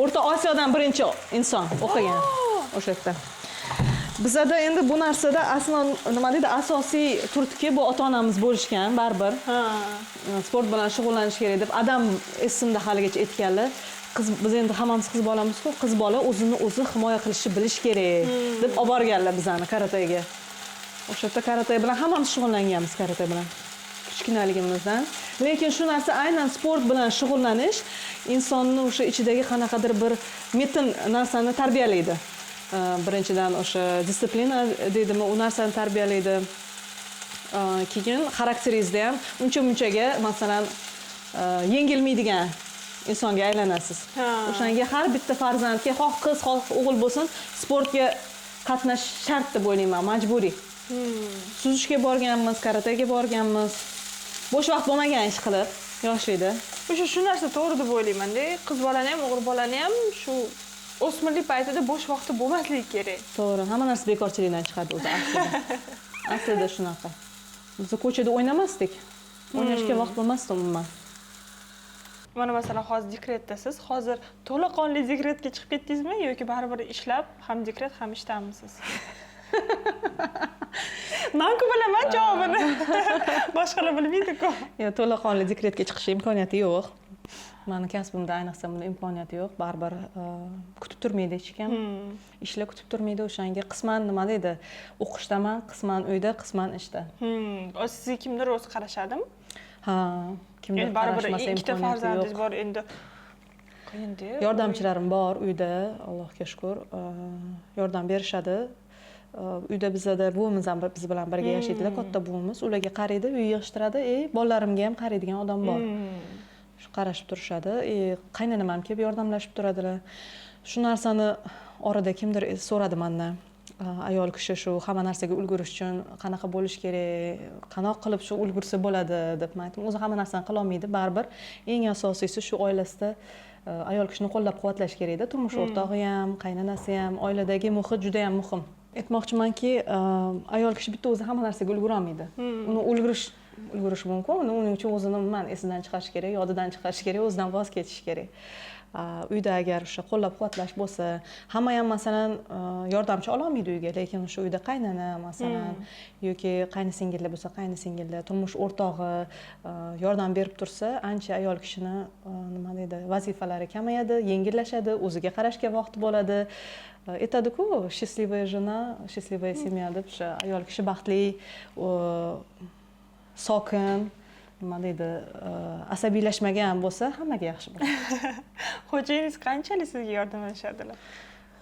O'rta Osiyodan birinchi inson o'qigan o'sha yerda. Bizda endi bu narsada aslan nima deydi, asosiy turtki bu ota-onamiz bo'lishgan, baribir. Sport bilan shug'ullanish kerak deb adam esimda haligacha aytganlar. Biz endi hammamiz qiz bolamiz-ku, qiz bola o'zini o'zi himoya qilishni bilish kerak deb olib borganlar bizani karatega. O'sha yerda karate bilan hammamiz shug'ullanganmiz, karate bilan kichkinaligimizdan. Lekin shu narsa aynan sport bilan shug'ullanish insonni o'sha ichidagi qanaqadir bir metin narsani tarbiyalaydi. Birinchidan o'sha disiplina deydimi, u narsani tarbiyalaydi. Keyin xarakteringizda ham uncha-munchaga, masalan, yengilmaydigan insonga aylanasiz. O'shanga har bitta farzandga, xoh qiz, xoh o'g'il bo'lsin, sportga qatnashish shart deb o'ylayman, majburiy. Suzishga borganmiz, karatega borganmiz. Bo'sh vaqt bo'lmagan ish qilib, yoshlikda. Shu narsa to'g'ri deb o'ylayman-da. Qiz bolani ham, o'g'il bolani ham shu o'smirlik paytida bo'sh vaqti bo'lmasligi kerak. To'g'ri, hamma narsa bekorchilikdan chiqadi o'zi aslida. Aslida shunaqa. Biz ko'chada o'ynamasdik. O'ynashga vaqt bo'lmasdi umuman. Mana masalan, hozir dekretdasiz. Hozir to'laqonli dekretga chiqib ketdingizmi yoki baribir ishlab, ham dekret, ham ishdamisiz? Men-ku bilaman javobini. Boshqalar bilmaydi-ku. Yo'q, to'laqonli dekretga chiqish imkoniyati yo'q. Meni kasbimda ayniqsa bunda imkoniyati yo'q. Baribir kutib turmaydi hech kim. Ishlar kutib turmaydi, o'shanga qisman nima deydi? O'qishdaman, qisman uyda, qisman ishda. Sizga kimdir o'zi qarashadimi? Ha, kimdir qarashmasa imkoniyati yo'q. Ikkita farzandingiz bor endi. Qiyin-da. Yordamchilarim bor uyda, Allohga shukr. Yordam berishadi. Uyda bizda buvimiz ham biz bilan birga yashaydilar, katta buvimiz. Ularga qaraydi, uy yig'ishtiradi, bolalarimga ham qaraydigan odam bor. Shu qarashib turishadi. Qaynonam ham kelib yordamlashib turadilar. Shu narsani orada kimdir so'radi mendan. Ayol kishi shu hamma narsaga ulgurish uchun qanaqa bo'lish kerak, qanaqa qilib shu ulgursa bo'ladi deb aytdim. O'zi hamma narsani qila olmaydi, baribir eng asosiysi shu oilasida ayol kishini qo'llab-quvvatlash kerak-da. Turmush o'rtog'i ham, qaynonasi ham, oiladagi muhit juda ham muhim. aytmoqchimanki, ayol kishi bitta o'zi hamma narsaga ulgurolmaydi. Uni ulgurish mumkin, uning uchun o'zini esidan chiqarish kerak, yodidan chiqarish kerak, o'zidan voz kechish kerak. Uyda agar o'sha qo'llab-quvvatlash bo'lsa, hamma ham masalan yordamchi ololmaydi uyga, lekin o'sha uyda qaynona masalan yoki qaynisingillar bo'lsa, qaynisingillar, turmush o'rtog'i yordam berib tursa, ancha ayol kishini nima deydi, vazifalari kamayadi, yengillashadi, o'ziga qarashga vaqt bo'ladi. Aytadi-ku, счастливая жена, счастливая семья deb, o'sha ayol kishi baxtli, sokin, nima deydi, asabiylashmagan bo'lsa, hammaga yaxshi bo'ladi. Xo'jayingiz qanchalik sizga yordamlashadilar?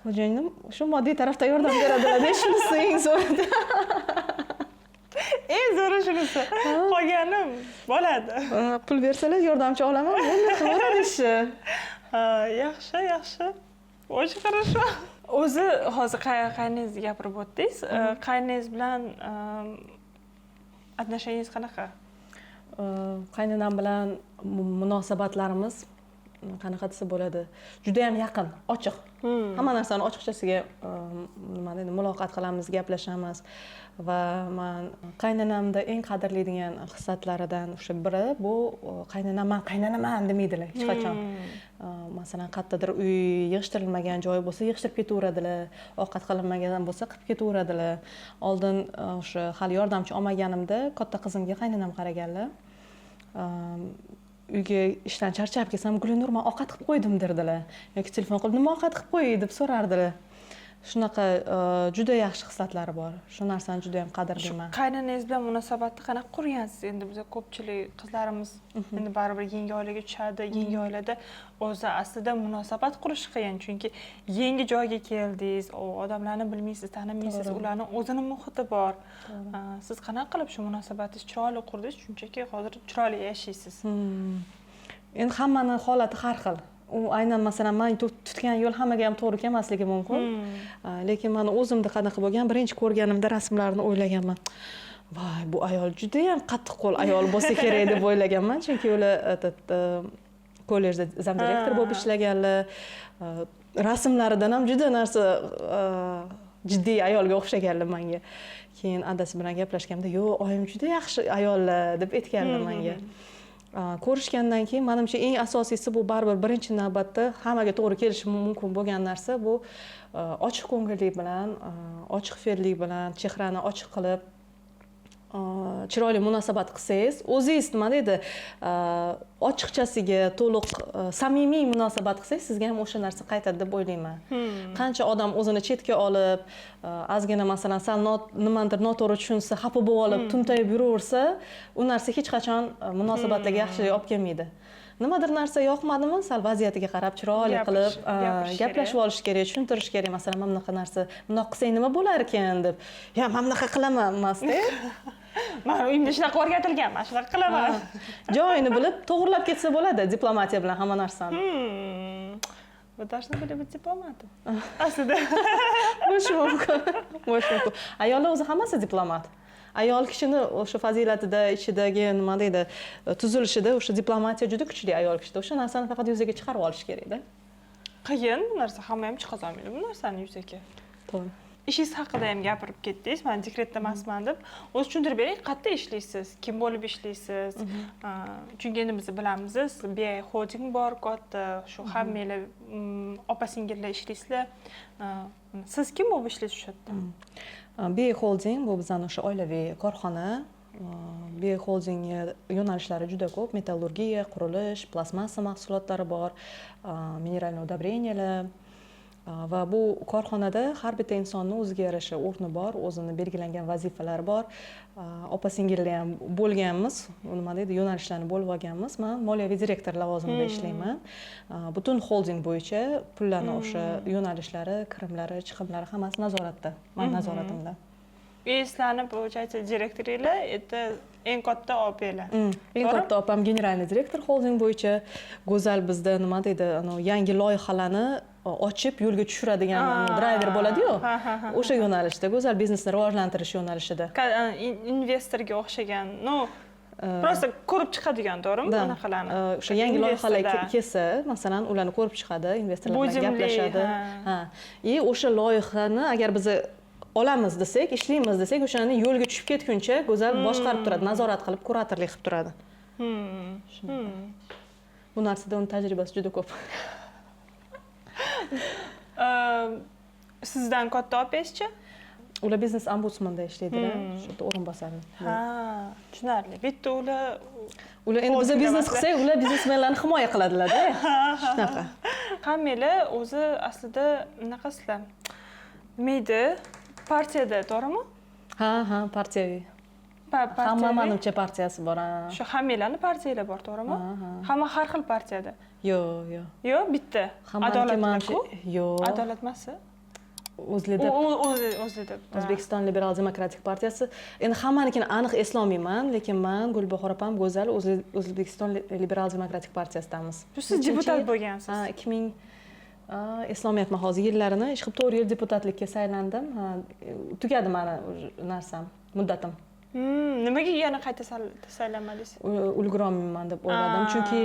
Xo'jayinim shu moddiy tarafda yordam beradilar, shunisi eng zo'ri. Eng zo'ri shunisi. Qolgani bo'ladi. Pul bersalar yordamchi olaman, endi qilaveradi ishni. Yaxshi. Очень хорошо. O'zi hozir qayningizni gapirib o'tdingiz. Qayningiz bilan отношениyangiz qanaqa? Qaynonam bilan munosabatlarimiz qanaqa desa bo'ladi, juda ham yaqin, ochiq. Hamma narsani ochiqchasiga nima deydi, muloqot qilamiz, gaplashamiz va men qaynonamda eng qadrlaydigan xislatlaridan o'sha biri bu qaynonaman demaydilar hech qachon. Masalan, qayerdadir uy yig'ishtirilmagan joy bo'lsa, yig'ishtirib ketaveradilar, ovqat qilinmagan bo'lsa, qilib ketaveradilar. Oldin o'sha hali yordamchi olmaganimda katta qizimga qaynonam qaraganlar. Uyga ishdan charchab kelsam, Gulinur, men ovqat qilib qo'ydim derdilar. Yoki telefon qilib, nima ovqat qilib qo'y deb so'rardilar. Shunaqa juda yaxshi xislatlari bor. Shu narsani juda ham qadrlayman. Qaynonangiz bilan munosabatni qanaqa qurgansiz? Endi biz ko'pchilik qizlarimiz endi baribir yangi oilaga tushadi, yangi oilada o'zi aslida munosabat qurish qiyin, chunki yangi joyga keldingiz, odamlarni bilmaysiz, tanimaysiz, ularning o'zini muhiti bor. Siz qanaqa qilib shu munosabatingizni chiroyli qurdingiz? Chunki hozir chiroyli yashaysiz. Endi hammaning holati har xil. U aynan masalan men tutgan yo'l hammaga ham to'g'ri kelmasligi mumkin. Lekin men o'zimda qanaqa bo'lgan, birinchi ko'rganimda rasmlarni o'ylaganman. Voy, bu ayol juda ham qattiqqo'l ayol bo'lsa kerak deb o'ylaganman, chunki ular kollejda zamdirektor bo'lib ishlaganlar. Rasmlaridan ham juda narsa jiddiy ayolga o'xshaganlar menga. Keyin adasi bilan gaplashganimda, "Yo'q, oyim juda yaxshi ayollar" deb aytganlar menga. Ko'rishgandan keyin menimcha eng asosiysi bu baribir birinchi navbatda hammaga to'g'ri kelishi mumkin bo'lgan narsa bu ochiq ko'ngillik bilan, ochiq fe'llik bilan, chehrani ochiq qilib chiroyli munosabat qilsangiz, o'zingiz nima deydi, ochiqchasiga to'liq samimiy munosabat qilsangiz, sizga ham o'sha narsa qaytadi deb o'ylayman. Qancha odam o'zini chetga olib, ozgina masalan sal nimadir noto'g'ri tushunsa, xafa bo'lib olib, tumtayib yuraversa, u narsa hech qachon munosabatlarga yaxshilik olib kelmaydi. Nimadir narsa yoqmadimi, sal vaziyatiga qarab chiroyli qilib gaplashib olish kerak, tushuntirish kerak. Masalan, mana bunaqa narsa, bundoq qilsang nima bo'lar ekan deb. "Ya, men bunaqa qilaman" emas-da. Men uyimda shunaqa o'rgatilgan, men shunaqa qilaman. Joyini bilib, to'g'rilab ketsa bo'ladi diplomatiya bilan hamma narsani. Вы должны были быть дипломатом. Aslida. Bo'lishi mumkin. Ayollar o'zi hammasi diplomat. Ayol kishini o'sha fazilatida, ichidagi nima deydi, tuzilishida o'sha diplomatiya juda kuchli ayol kishida. O'sha narsani faqat yuzaga chiqarib olish kerak-da. Qiyin bu narsa, hamma ham chiqara olmaydi bu narsani yuzaga. To'g'ri. Ishingiz haqida ham gapirib ketdingiz. Men dekretda emasman deb. O'zi tushuntirib bering, qayerda ishlaysiz, kim bo'lib ishlaysiz? Chunki endi biz bilamiz, BI Holding bor, katta shu hammanglar opa-singillar ishlaysizlar. Siz kim bo'lib ishlaysiz shu yerda? BI Holding bu bizning o'sha oilaviy korxona. BI Holding yo'nalishlari juda ko'p. Metallurgiya, qurilish, plastmassa mahsulotlari bor, mineralniy udobreniylar. Va bu korxonada har bitta insonning o'ziga yarasha o'rni bor, o'zini belgilangan vazifalari bor. Opa-singillar ham bo'lganmiz, nima deydi, yo'nalishlarni bo'lib olganmiz. Men moliyaviy direktor lavozimida ishlayman. Butun holding bo'yicha pullarni o'sha yo'nalishlari, kirimlari, chiqimlari hammasi nazoratda, men nazoratimda. Sizlarni получается direktorlar, это eng katta opalar. Eng katta opam generalniy direktor holding bo'yicha. Go'zal bizda nima deydi, yangi loyihalarni ochib yo'lga tushiradigan driver bo'ladi-ku. O'sha yo'nalishda, go'zal biznesni rivojlantirish yo'nalishida. Investorga o'xshagan, просто ko'rib chiqadigan, to'g'rimi? Bunaqalarni. O'sha yangi loyihalar kelsa, masalan, ularni ko'rib chiqadi, investorlar bilan gaplashadi. O'sha loyihani agar biz olamiz desak, ishlaymiz desak, o'shani yo'lga tushib ketguncha go'zal boshqarib turadi, nazorat qilib, kuratorlik qilib turadi. Bu narsada uning tajribasi juda ko'p. Sizdan katta opangizchi? Ular biznes ombudsmanda ishlaydilar, shu yerda o'rinbosari. Ha, tushunarli. Bitta Ular endi biz biznes qilsak, ular biznesmenlarni himoya qiladilar-da. Shunaqa. Hammanglar o'zi aslida naqasizlar? Nima edi? Partiyada, to'g'rimi? Ha, partiyaviy. Hamma manimcha partiyasi bor. Shu hammanglarning partiyalar bor, to'g'rimi? Hamma har xil partiyada. Yo'q. Yo'q, bitta. Adolatmi-ku? Yo'q. Adolat emasmi? O'zlida O'zlida. O'zbekiston Liberal Demokratik partiyasi. Endi hammanikini aniq eslolmayman, lekin men Gulbahor opam Go'zal O'zbekiston Liberal Demokratik partiyasidanmiz. Siz deputat bo'lgansiz. Ha, 2000 eslolmayapman hozir yillarini. Ish qilib 4 yil deputatlikka saylandim. Ha, tugadi meni narsam, muddatim. Nimaga yana qayta saylanmadingiz? Ulgurolmayman deb o'yladim. Chunki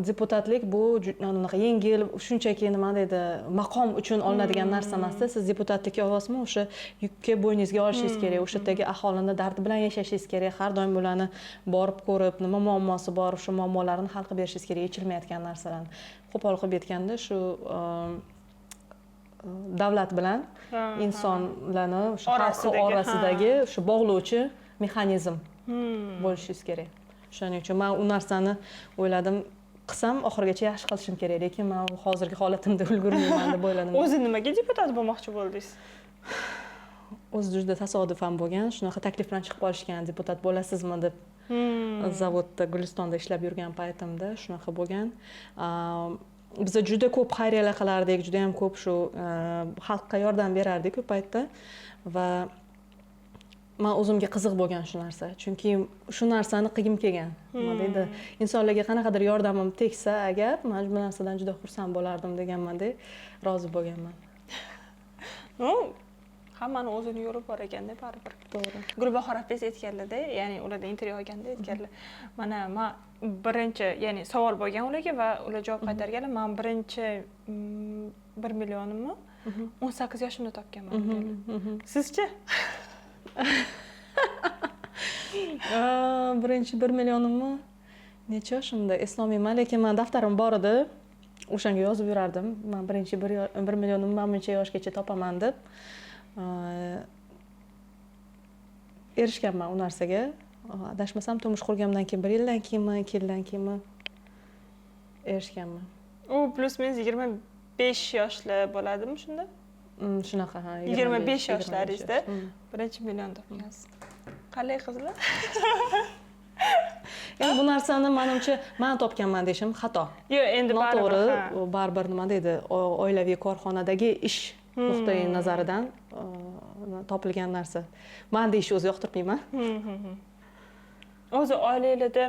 deputatlik bu anaqa yengil, shunchaki nima deydi, maqom uchun olinadigan narsa emas-da. Siz deputatlikka olasizmi, o'sha yukka bo'yningizga olishingiz kerak. O'sha yerdagi aholini dardi bilan yashashingiz kerak. Har doim ularni borib ko'rib, nima muammosi bor, o'sha muammolarini hal qilib berishingiz kerak, yechilmayotgan narsalarni. Qo'pol qilib aytganda, shu davlat bilan insonlarni o'sha orasidagi shu bog'lovchi mexanizm bo'lishingiz kerak. Shuning uchun men u narsani o'yladim, qilsam oxirigacha yaxshi qilishim kerak, lekin men hozirgi holatimda ulgurmayman deb o'yladim. O'zi nimaga deputat bo'lmoqchi bo'ldingiz? O'zi juda tasodifan bo'lgan. Shunaqa taklif bilan chiqib qolishgan, deputat bo'lasizmi deb. Zavodda Gulistonda ishlab yurgan paytimda shunaqa bo'lgan. Biz juda ko'p xayriyalar qilardik, juda ham ko'p shu xalqqa yordam berardik u paytda va men o'zimga qiziq bo'lgan shu narsa. Chunki shu narsani qilgim kelgan. Nima deydi? Insonlarga qanaqadir yordamim tegsa agar, men bu narsadan juda xursand bo'lardim deganmanda, rozi bo'lganman. Hammani o'zini yo'li bor ekanda, baribir. To'g'ri. Gulbahor opangiz aytganlarda, ya'ni ularda intervyu olganda aytganlar, mana men birinchi, ya'ni savol bo'lgan ularga va ular javob qaytarganlar, men birinchi 1 millionimni 18 yoshimda topganman dedilar. Sizchi? Birinchi 1 millionimni necha yoshimda eslolmayman, lekin men daftarim bor edi. O'shanga yozib yurardim. Men birinchi 1 millionimni men buncha yoshgacha topaman deb. Erishganman u narsaga. Adashmasam turmush qurganimdan keyin 1 yildan keyinmi, 2 yildan keyinmi erishganman. U plus minus 25 yoshlar bo'ladimi shunda? Shunaqa, ha. 25 yoshlaringizda birinchi million topgansiz. Qalay qizlar? Endi bu narsani menimcha men topganman deshim xato. Yo'q, endi baribir, baribir nima deydi, oilaviy korxonadagi ish nuqtai nazaridan topilgan narsa. Men deyishni o'zi yoqtirmayman. O'zi oilalarda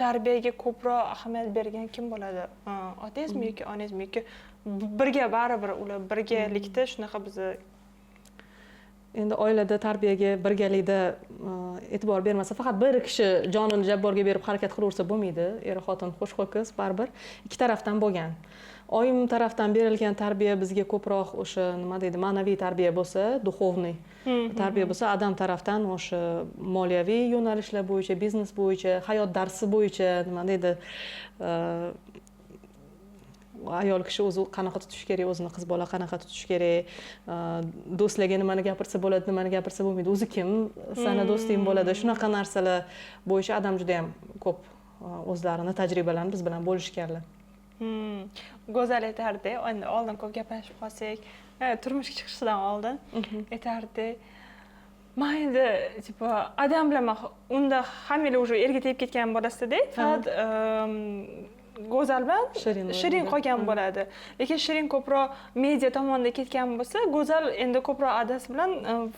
tarbiyaga ko'proq ahamiyat bergan kim bo'ladi? Otangizmi yoki onangizmi yoki birga baribir ular birgalikda shunaqa bizni endi oilada tarbiyaga birgalikda e'tibor bermasa, faqat bir kishi jonini jabborga berib harakat qilaversa bo'lmaydi. Er xotin, xo'sh ho'kiz baribir ikki tarafdan bo'lgan. Oyim tarafdan berilgan tarbiya bizga ko'proq o'sha nima deydi, ma'naviy tarbiya bo'lsa, duxovniy tarbiya bo'lsa, adam tarafdan o'sha moliyaviy yo'nalishlar bo'yicha, biznes bo'yicha, hayot darsi bo'yicha nima deydi, ayol kishi o'zi qanaqa tutish kerak, o'zini qiz bola qanaqa tutish kerak, do'stlarga nimani gapirsa bo'ladi, nimani gapirsa bo'lmaydi, o'zi kim, sana do'sting bo'ladi, shunaqa narsalar bo'yicha adam juda ham ko'p o'zlarini tajribalarini biz bilan bo'lishganlar. Go'zal aytardi, endi oldin ko'p gaplashib qolsak, turmushga chiqishdan oldin aytardi. Men endi tipo adam bilan unda hammanglar уже erga tegib ketgan bo'lasizda, faqat Go'zal bilan Shirin qolgan bo'ladi. Lekin Shirin ko'proq media tomonda ketgan bo'lsa, Go'zal endi ko'proq adasi bilan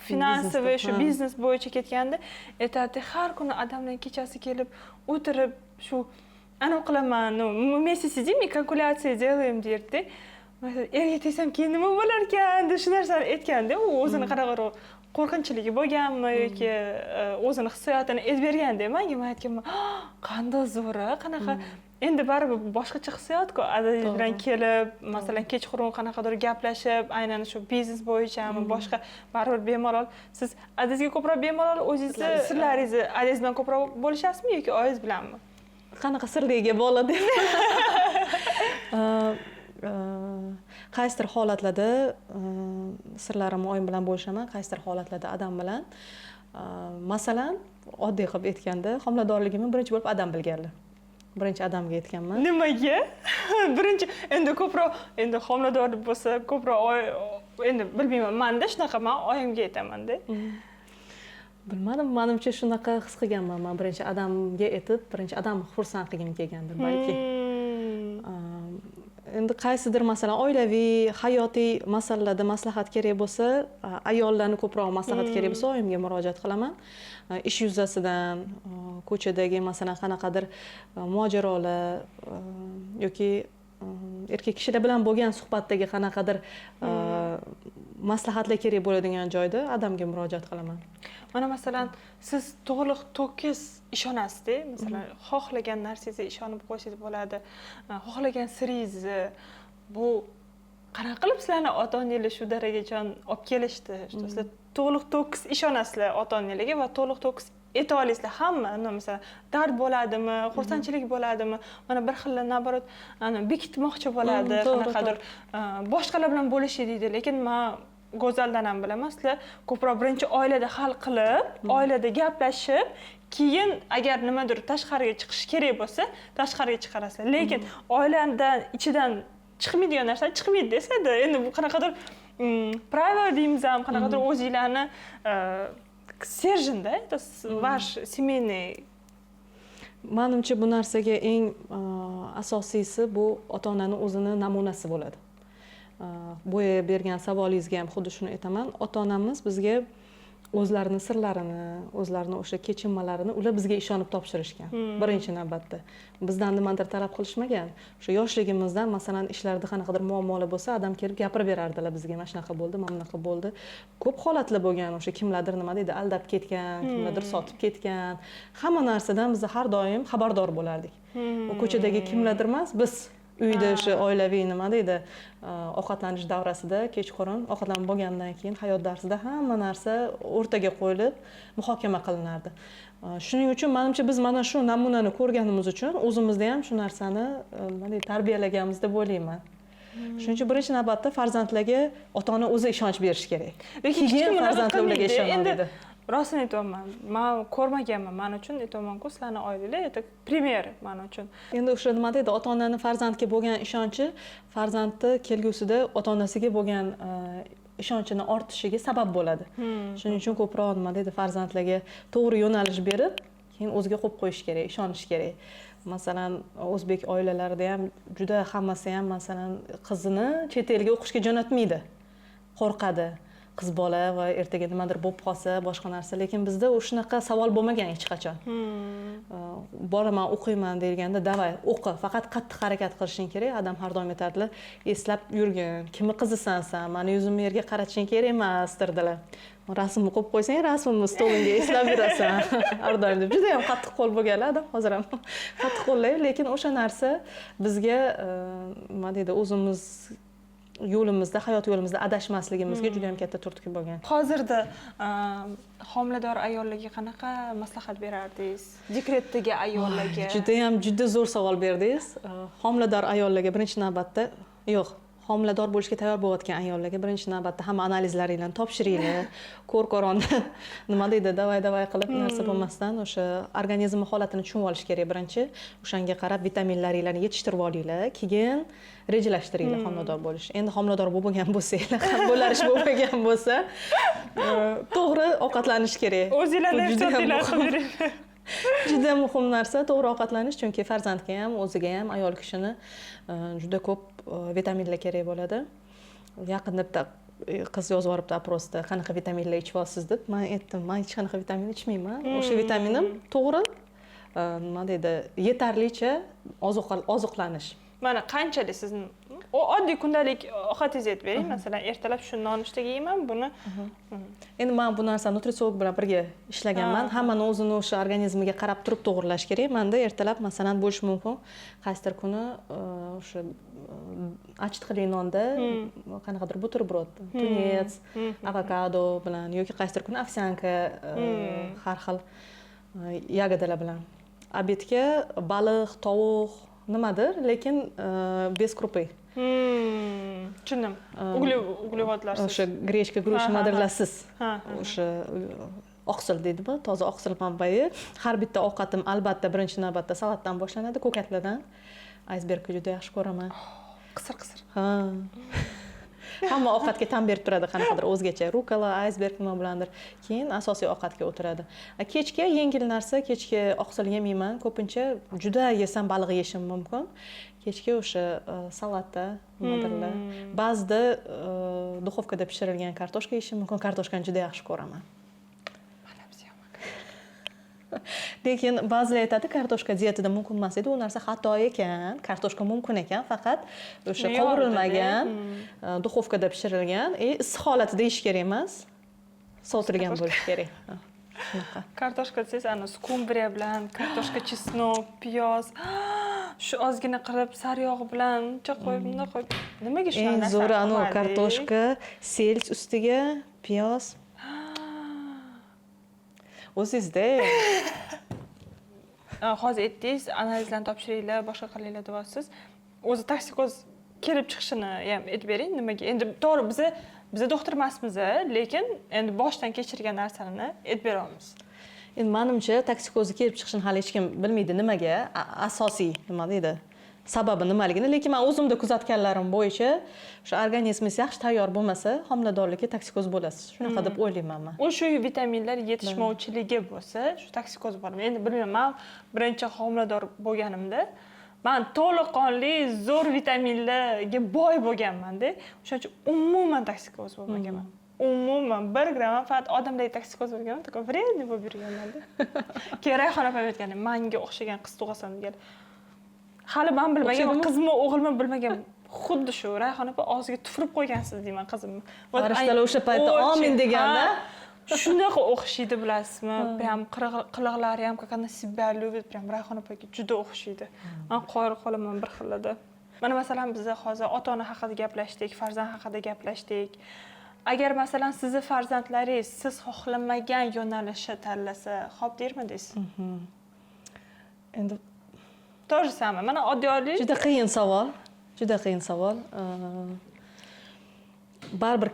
finansiy shu biznes bo'yicha ketganda, aytadi, har kuni odamlar kechasi kelib o'tirib shu ana qilaman, вместе сидим и калькуляции делаем derdi. masalan erga tegsam keyin nima bo'lar ekan deb shu narsani aytganda u o'zini qanaqadir qo'rqinchligi bo'lganmi yoki o'zini hissiyotini aytib berganda menga men aytganman qanday zo'r qanaqa endi baribir boshqacha hissiyot-ku adadingiz bilan kelib masalan kechqurun qanaqadir gaplashib aynan shu biznes bo'yichami boshqa baribir bemalol siz adangizga ko'proq bemalol o'zingizni sirlaringizni adangiz bilan ko'proq bo'lishasizmi yoki oyingiz bilanmi qanaqa sirlarga bog'liq deb qaysidir holatlarda sirlarimni oyim bilan bo'lishaman qaysidir holatlarda adam bilan masalan oddiy qilib aytganda homiladorligimni birinchi bo'lib adam bilganlar birinchi adamga aytganman nimaga birinchi endi ko'proq endi homilador bo'lsa ko'proq endi bilmayman manda shunaqa men oyimga aytamanda bilmadim manimcha shunaqa his qilganman man birinchi adamga aytib birinchi adam xursand qilgim kelgandir balki endi qaysidir masalan oilaviy hayotiy masalalarda maslahat kerak bo'lsa ayollarni ko'proq maslahat kerak bo'lsa oyimga murojaat qilaman ish yuzasidan ko'chadagi masalan qanaqadir mojarolar yoki erkak kishilar bilan bo'lgan suhbatdagi qanaqadir maslahatlar kerak bo'ladigan joyda adamga murojaat qilaman mana masalan siz to'liq to'kis ishonasizda masalan xohlagan narsangizga ishonib qo'ysangiz bo'ladi xohlagan siringizni bu qanaqa qilib sizlarni ota onanglar shu darajaga olib kelishdi sizlar to'liq to'kis ishonasizlar ota onanglarga va to'liq to'kis ayta olasizlar hamma masalan dard bo'ladimi xursandchilik bo'ladimi mana bir xillar naborot bekitmoqchi bo'ladi qanaqadir boshqalar bilan bo'lishdi deydi lekin man go'zaldan ham bilaman sizlar ko'proq birinchi oilada hal qilib oilada gaplashib keyin agar nimadir tashqariga chiqish kerak bo'lsa tashqariga chiqarasizlar lekin oiladan ichidan chiqmaydigan narsa chiqmaydi desada endi bu qanaqadir правило deymiz ham qanaqadir o'zinglarni stерженda это ваш семейный manimcha bu narsaga eng asosiysi bu ota onani o'zini namunasi bo'ladi bo'ya bergan savolingizga ham xuddi shuni aytaman ota onamiz bizga o'zlarini sirlarini o'zlarini o'sha kechinmalarini ular bizga ishonib topshirishgan birinchi navbatda bizdan nimadir talab qilishmagan o'sha yoshligimizdan masalan ishlarda qanaqadir muammolar bo'lsa adam kelib gapirib berardilar bizga mana shunaqa bo'ldi mana bunaqa bo'ldi ko'p holatlar bo'lgan o'sha kimlardir nima deydi aldab ketgan kimlardir sotib ketgan hamma narsadan biz har doim xabardor bo'lardik ko'chadagi kimlardir emas biz uyda o'sha oilaviy nima deydi ovqatlanish davrasida kechqurun ovqatlanib bo'lgandan keyin hayot darsida hamma narsa o'rtaga qo'yilib muhokama qilinardi shuning uchun menimcha biz mana shu namunani ko'rganimiz uchun o'zimizda ham shu narsani nima deydi tarbiyalaganmiz deb o'ylayman shuning uchun birinchi navbatda farzandlarga ota ona o'zi ishonch berishi kerak keyin farzandlar ularga ishonadi rostini aytyapman man ko'rmaganman man uchun aytyapmanku sizlarni oilalar это пример man uchun endi o'sha nima deydi ota onani farzandga bo'lgan ishonchi farzandni kelgusida ota onasiga bo'lgan ishonchini ortishiga sabab bo'ladi shuning uchun ko'proq nima deydi farzandlarga to'g'ri yo'nalish berib keyin o'ziga qo'yib qo'yish kerak ishonish kerak masalan o'zbek oilalarida ham juda hammasi ham masalan qizini chet elga o'qishga jo'natmaydi qo'rqadi qiz bola va ertaga nimadir bo'lib qolsa boshqa narsa lekin bizda shunaqa savol bo'lmagan hech qachon boraman o'qiyman deganda davay o'qi faqat qattiq harakat qilishing kerak adam har doim aytadilar eslab yurgin kimni qizisan san mani yuzimni yerga qaratishing kerak emas derdilar rasmni qo'yib qo'ysang rasmimni stolingga eslab yurasan har doim deb juda ham qattiq qo'l bo'lganlar adam hozir ham qattiq qo'llar lekin o'sha narsa bizga nima deydi o'zimiz yo'limizda hayot yo'limizda adashmasligimizga juda ham katta turtki bo'lgan hozirda homilador ayollarga qanaqa maslahat berardingiz dekretdagi ayollarga juda zo'r savol berdingiz homilador ayollarga birinchi navbatda yo'q homilador bo'lishga tayyor bo'layotgan ayollarga birinchi navbatda hamma analizlaringlarni topshiringlar ko'r-ko'rona nima deydi davay qilib narsa bo'lmasdan o'sha organizm holatini tushunib olish kerak birinchi o'shanga qarab vitaminlaringlarni yetishtirib olinglar keyin rejalashtiringlar homilador bo'lish endi homilador bo'lmagan bo'lsanglar bo'larish bo'lmagan bo'lsa to'g'ri ovqatlanish kerak o'zinglarni ehtiyotinglar qilib yuring juda muhim narsa to'g'ri ovqatlanish chunki farzandga ham o'ziga ham ayol kishini juda ko'p vitaminlar kerak bo'ladi yaqinda bitta qiz yozib yuboribdi oprosda qanaqa vitaminlar ichyapsiz deb man aytdim man hech qanaqa vitamin ichmayman o'sha vitaminim to'g'ri nima deydi yetarlicha oziqlanish mana qanchalik sizni oddiy kundalik ovqatingizni aytib bering. Masalan, ertalab shu nonushtaga yeyman, buni. Endi men bu narsani nutritsiolog bilan birga ishlaganman. Hammani o'zini o'sha organizmiga qarab turib to'g'irlash kerak. Menda ertalab masalan bo'lishi mumkin. Qaysidir kuni o'sha achitqili nonda qanaqadir buterbrod, tunets, avokado bilan yoki qaysidir kuni ovsyanka har xil yagadalar bilan. Obedga baliq, tovuq nimadir, lekin bez krupy. Tushundim. Uglevodlarsiz. O'sha grechka, guruch nimadirlarsiz. O'sha oqsil deydimi? Toza oqsil manbai. Har bitta ovqatim albatta birinchi navbatda salatdan boshlanadi, ko'katlardan. Icebergni juda yaxshi ko'raman. Qisir. Ha. Hamma ovqatga ta'm berib turadi, qanaqadir o'zgacha. Rukola, iceberg nima bilandir. Keyin asosiy ovqatga o'tiradi. Kechga yengil narsa, kechga oqsil yemayman. Ko'pincha juda yesam baliq yeyishim mumkin. Kechga o'sha salatda nimadirlar. Ba'zida duxovkada pishirilgan kartoshka yeyishim mumkin. Kartoshkani juda yaxshi ko'raman. Lekin ba'zilar aytadi, kartoshka diyetida mumkin emas edi. U narsa xato ekan. Kartoshka mumkin ekan, faqat o'sha qovurilmagan, duxovkada pishirilgan, issiq holatida yeyish kerak emas. Sovutilgan bo'lishi kerak. Shunaqa. Kartoshka desangiz, ana skumbriya bilan, kartoshka, chesnok, piyoz, shu ozgina qilib saryog' bilan uncha qo'yib, bunday qo'yib. Nimaga shu narsani? Eng zo'ri anu kartoshka, selch ustiga piyoz. O'zingizda. Hozir aytdingiz, analizlarni topshiringlar, boshqa qilinglar deyapsiz. O'zi toksikoz kelib chiqishini ham aytib bering, nimaga? Endi to'g'ri, biz doktor emasmiz, lekin endi boshdan kechirgan narsalarni aytib beramiz. Endi menimcha toksikozni kelib chiqishini hali hech kim bilmaydi nimaga, asosiy nima deydi? Sababi nimaligini, lekin men o'zimda kuzatganlarim bo'yicha o'sha organizmingiz yaxshi tayyor bo'lmasa, homiladorlikka toksikoz bo'lasiz. Shunaqa deb o'ylayman men. O'sha vitaminlar yetishmovchiligi bo'lsa, shu toksikoz bo'ladi. Endi bilmayman, men birinchi homilador bo'lganimda men to'laqonli zo'r vitaminlarga boy bo'lganman-da. O'shaning uchun umuman toksikoz bo'lmaganman. Umuman 1 gram faqat odamdagi toksikoz bo'lganman, такой вредный bo'lib yurganman-da. Keyin Rayhon opam aytgan, menga o'xshagan qiz tug'asan degan. Hali men bilmagan, qizmi, o'g'ilmi bilmagan. Xuddi shu Rayhon opa og'ziga tufurib qo'ygansiz deyman qizimni. Farishtalar o'sha paytda amin deganda shunaqa o'xshaydi, bilasizmi? Prям qiliqlari ham как она себя любит, prям Rayhon opaga juda o'xshaydi. Men qoyil qolaman bir xilda. Mana masalan biz hozir ota-ona haqida gaplashdik, farzand haqida gaplashdik. Agar masalan sizni farzandlaringiz siz xohlamagan yo'nalishni tanlasa, xo'p dermidingiz? Endi to'g'risimi? Mana oddiy juda qiyin savol. Juda qiyin savol. Baribir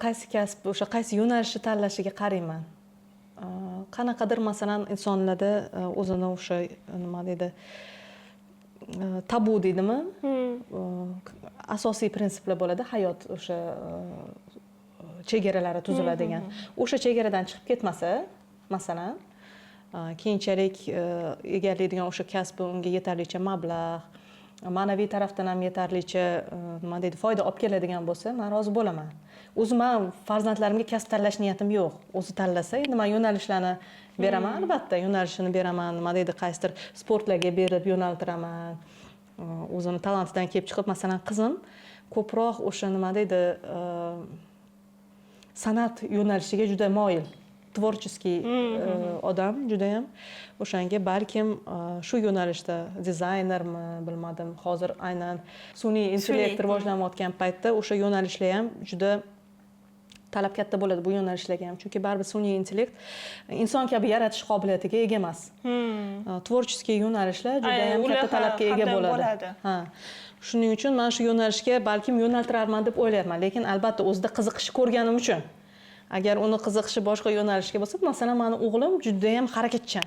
qaysi kasb, o'sha qaysi yo'nalishni tanlashiga qarayman. Qanaqadir masalan insonlarda o'zini o'sha nima deydi? Tabu deydimi? Asosiy prinsiplar bo'ladi, hayot o'sha chegaralari tuziladigan. O'sha chegaradan chiqib ketmasa, masalan, keyinchalik egallaydigan o'sha kasbi unga yetarlicha mablag', ma'naviy tarafdan ham yetarlicha nima deydi, foyda olib keladigan bo'lsa, men rozi bo'laman. O'zim ham farzandlarimga kasb tanlash niyatim yo'q. O'zi tanlasa, endi men yo'nalishlarni beraman, albatta yo'nalishini beraman, nima deydi, qaysidir sportlarga berib yo'naltiraman. O'zini talantdan kelib chiqib, masalan, qizim ko'proq o'sha nima deydi, san'at yo'nalishiga juda moyil. Tvorческий odam juda ham. O'shanga balkim shu yo'nalishda dizaynermi, bilmadim. Hozir aynan sun'iy intellekt rivojlanayotgan paytda o'sha yo'nalishlar ham juda talab katta bo'ladi bu yo'nalishlarga ham. Chunki baribir sun'iy intellekt inson kabi yaratish qobiliyatiga ega emas. Tvorческий yo'nalishlar juda ham katta talabga ega bo'ladi. Ha. Shuning uchun men shu yo'nalishga balkim yo'naltirarman deb o'ylayman, lekin albatta o'zida qiziqish ko'rganim uchun. Agar uni qiziqishi boshqa yo'nalishga bo'lsa, masalan, mening o'g'lim juda ham harakatchan.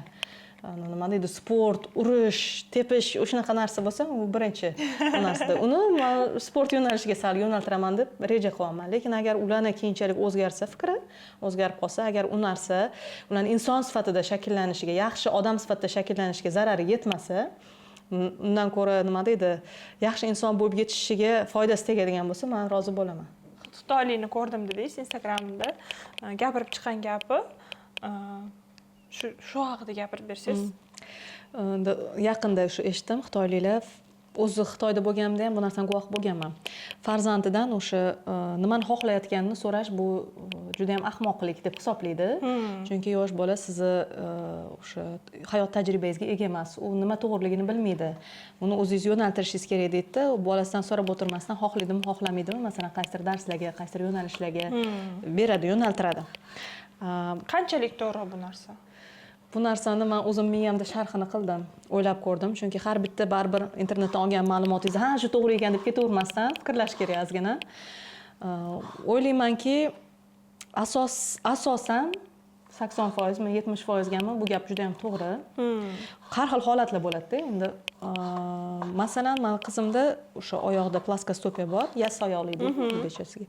Nima deydi, sport, urish, tepish, o'shunaqa narsa bo'lsa, u birinchi narsada. Uni sport yo'nalishiga sal yo'naltiraman deb reja qilaman. Lekin agar ularni keyinchalik o'zgarsa, fikri o'zgarib qolsa, agar u narsa ularning inson sifatida shakllanishiga, yaxshi odam sifatida shakllanishiga zarari yetmasa, undan ko'ra nima deydi, yaxshi inson bo'lib yetishishiga foydasi tegadigan bo'lsa, men rozi bo'laman. Xitoylikni ko'rdim dedingiz Instagramda. Gapirib chiqqan gapi shu haqida gapirib bersangiz. Yaqinda shu eshitdim, xitoyliklar o'zi Xitoyda bo'lganimda ham bu narsani guvoh bo'lganman. Farzandidan o'sha nimani xohlayotganini so'rash bu juda ham ahmoqlik deb hisoblaydi. Chunki yosh bola sizni o'sha hayot tajribangizga ega emas. U nima to'g'riligini bilmaydi. Uni o'zingiz yo'naltirishingiz kerak deydi-da. Bolasidan so'rab o'tirmasdan xohlaydimi, xohlamaydimi, masalan, qaysidir darslarga, qaysidir yo'nalishlarga beradi, yo'naltiradi. Qanchalik to'g'ri bu narsa? Bu narsani men o'zim miyamda sharhini qildim, o'ylab ko'rdim. Chunki har bitta baribir internetdan olgan ma'lumotingizni, ha, shu to'g'ri ekan deb ketavermasdan fikrlash kerak ozgina. O'ylaymanki, asosan 80%, men 70% gami bu gap juda ham to'g'ri. Har xil holatlar bo'ladi-da. Endi masalan, men qizimda o'sha oyoqda plastoskopiya bor, yassi oyoqli deydi bechasiga.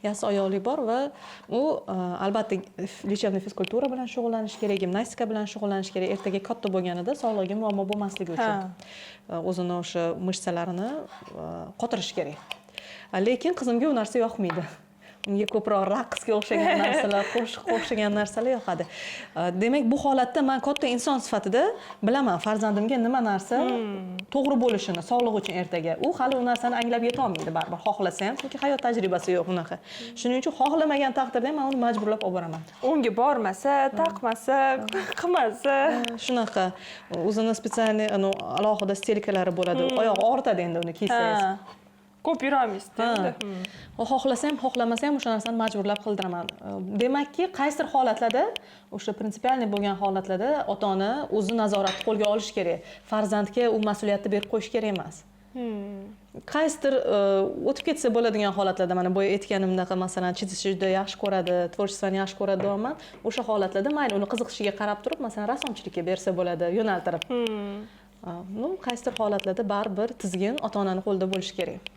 Yassi oyoqli bor va u albatta lechebniy fizkultura bilan shug'ullanish kerak, gimnastika bilan shug'ullanish kerak. Ertaga katta bo'lganida sog'lig'iga muammo bo'lmasligi uchun o'zini o'sha mishsalarini qotirish kerak. Lekin qizimga u narsa yoqmaydi. Unga ko'proq raqsga o'xshagan narsalar, qo'shiqqa o'xshagan narsalar yoqadi. Demak, bu holatda men katta inson sifatida bilaman farzandimga nima narsa to'g'ri bo'lishini, sog'lig'i uchun ertaga. U hali u narsani anglab yeta olmaydi baribir, xohlasa ham, chunki hayot tajribasi yo'q unaqa. Shuning uchun xohlamagan taqdirda men uni majburlab olib boraman. Unga bormasa, taqmasa, qilmasa, shunaqa o'zini spetsialniy alohida stelkalari bo'ladi. Oyoq og'ritadi endi uni kiysangiz. Ko'p yuramiz-da. Xohlasam, xohlamasa ham o'sha narsani majburlab qildiraman. Demakki, qaysidir holatlarda, o'sha prinsipialniy bo'lgan holatlarda ota-ona o'zi nazoratni qo'lga olish kerak. Farzandga u mas'uliyatni berib qo'yish kerak emas. Qaysidir o'tib ketsa bo'ladigan holatlarda, mana boya aytganimdaqa, masalan, chizishni juda yaxshi ko'radi, tvorчествоni yaxshi ko'radi deyman. O'sha holatlarda mayli uni qiziqishiga qarab turib, masalan, rassomchilikka bersa bo'ladi, yo'naltirib. Qaysidir holatlarda baribir tizgin ota-onaning qo'lida bo'lishi kerak.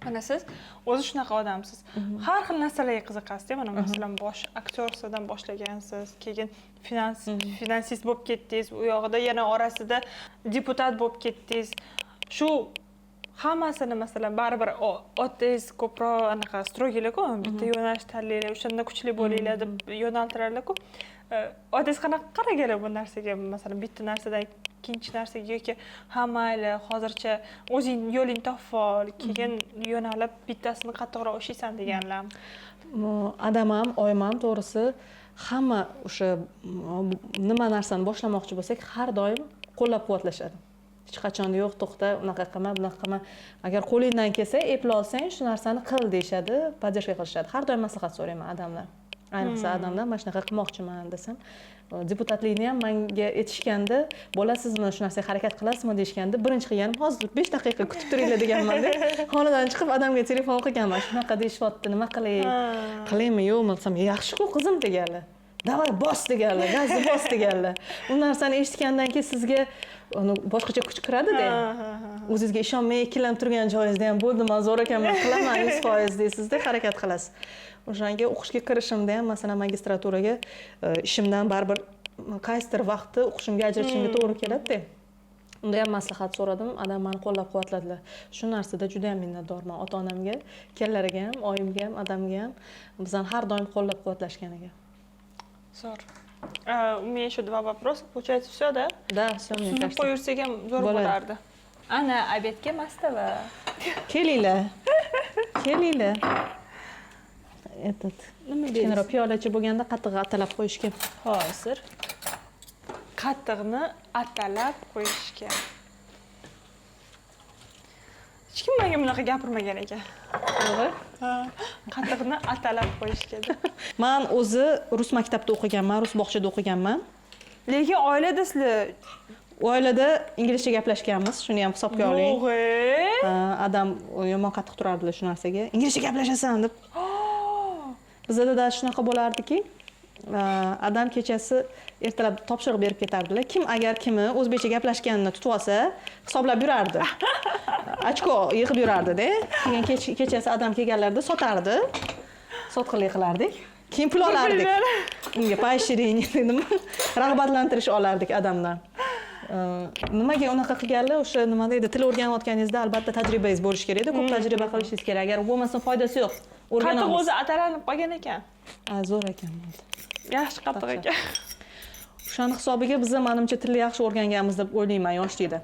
Mana siz o'zi shunaqa odamsiz. Har xil narsalarga qiziqasiz. Mana masalan, aktyorsadan boshlagansiz, keyin finansist bo'lib ketdingiz, u yog'ida yana orasida deputat bo'lib ketdingiz. Shu hammasini masalan baribir otangiz ko'proq anaqa strogilar-ku, bitta yo'nalish tanlaylar, o'shanda kuchli bo'linglar deb yo'naltirarlar-ku. Otangiz qanaqa qaraganlar bu narsaga? Masalan, bitta narsadan ikkinchi narsaga yoki ha mayli, hozircha o'zing yo'lingni topib ol, keyin yo'nalib bittasini qattiqroq ishlaysan deganlar. Adam ham, oyim ham to'g'risi hamma o'sha nima narsani boshlamoqchi bo'lsak, har doim qo'llab-quvvatlashadi. Hech qachon yo'q, to'xta, unaqa qilma, bunaqa qilma. Agar qo'lingdan kelsa, eplay olsang, shu narsani qil deyshadi, podдержка qilishadi. Har doim maslahat so'rayman odamlar. Ayniqsa odamdan mana shunaqa qilmoqchiman desam, deputatlikni ham menga aytishganda, bo'lasizmi, shu narsaga harakat qilasizmi deyishganda, birinchi qilganim hozir 5 daqiqa kutib turinglar deganman-da. Xonadan chiqib odamga telefon qilganman. Shunaqa deyishyapti, nima qilay? Qilaymi, yo'qmi desam, yaxshi-ku qizim deganlar. Davay bos deganlar, gazni bos deganlar. U narsani eshitgandan keyin sizga boshqacha kuch kiradi-da. O'zingizga ishonmay ikkilanib turgan joyingizda ham bo'ldi, men zo'r ekanman, qilaman 100% deysizda, harakat qilasiz. O'shanga o'qishga kirishimda ham, masalan, magistraturaga ishimdan baribir qaysidir vaqtda o'qishimga ajratishimga to'g'ri keladi-da. Unda ham maslahat so'radim, odam meni qo'llab-quvvatladilar. Shu narsada juda ham minnatdorman ota-onamga, akalariga ham, oyimga ham, adamga ham, bizani har doim qo'llab-quvvatlashganiga. Zo'r. У меня еще 2 вопроса. Получается, все, да? Да, все, мне кажется. Qo'yursak ham zo'r bo'lardi. Ana, obedga mastava. Kelinglar. Kelinglar. Kichkinaroq piyolachi bo'lganda qattiq atalab qo'yishga. Hozir qattiqni atalab qo'yishga. Hech kim menga bunaqa gapirmagan ekan. To'g'ri? Qattiqni atalab qo'yishga. Men o'zi rus maktabida o'qiganman, rus bog'chada o'qiganman. Lekin oilada sizlar oilada inglizcha gaplashganmiz, shuni ham hisobga oling. Adam yomon qattiq turardilar shu narsaga. Inglizcha gaplashasan deb. Bizda da shunaqa bo'lardiki, adam kechasi ertalab topshiriq berib ketardilar. Kim agar kimi o'zbekcha gaplashganini tutib olsa, hisoblab yurardi. Ochko yig'ib yurardi-da. Keyin kechasi adam kelganlarida sotardi. Sotqinlik qilardik. Keyin pul olardik. Unga поощрение dedim, rag'batlantirish olardik odamdan. Nimaga unaqa qilganlar? O'sha nima deydi, til o'rganayotganingizda albatta tajribangiz bo'lish kerak-da, ko'p tajriba qilishingiz kerak. Agar bo'lmasa foydasi yo'q. Qattiq o'zi atalanib qolgan ekan. Zo'r ekan. Yaxshi qattiq ekan. O'shani hisobiga biz menimcha tilni yaxshi o'rganganmiz deb o'ylayman yoshlikda.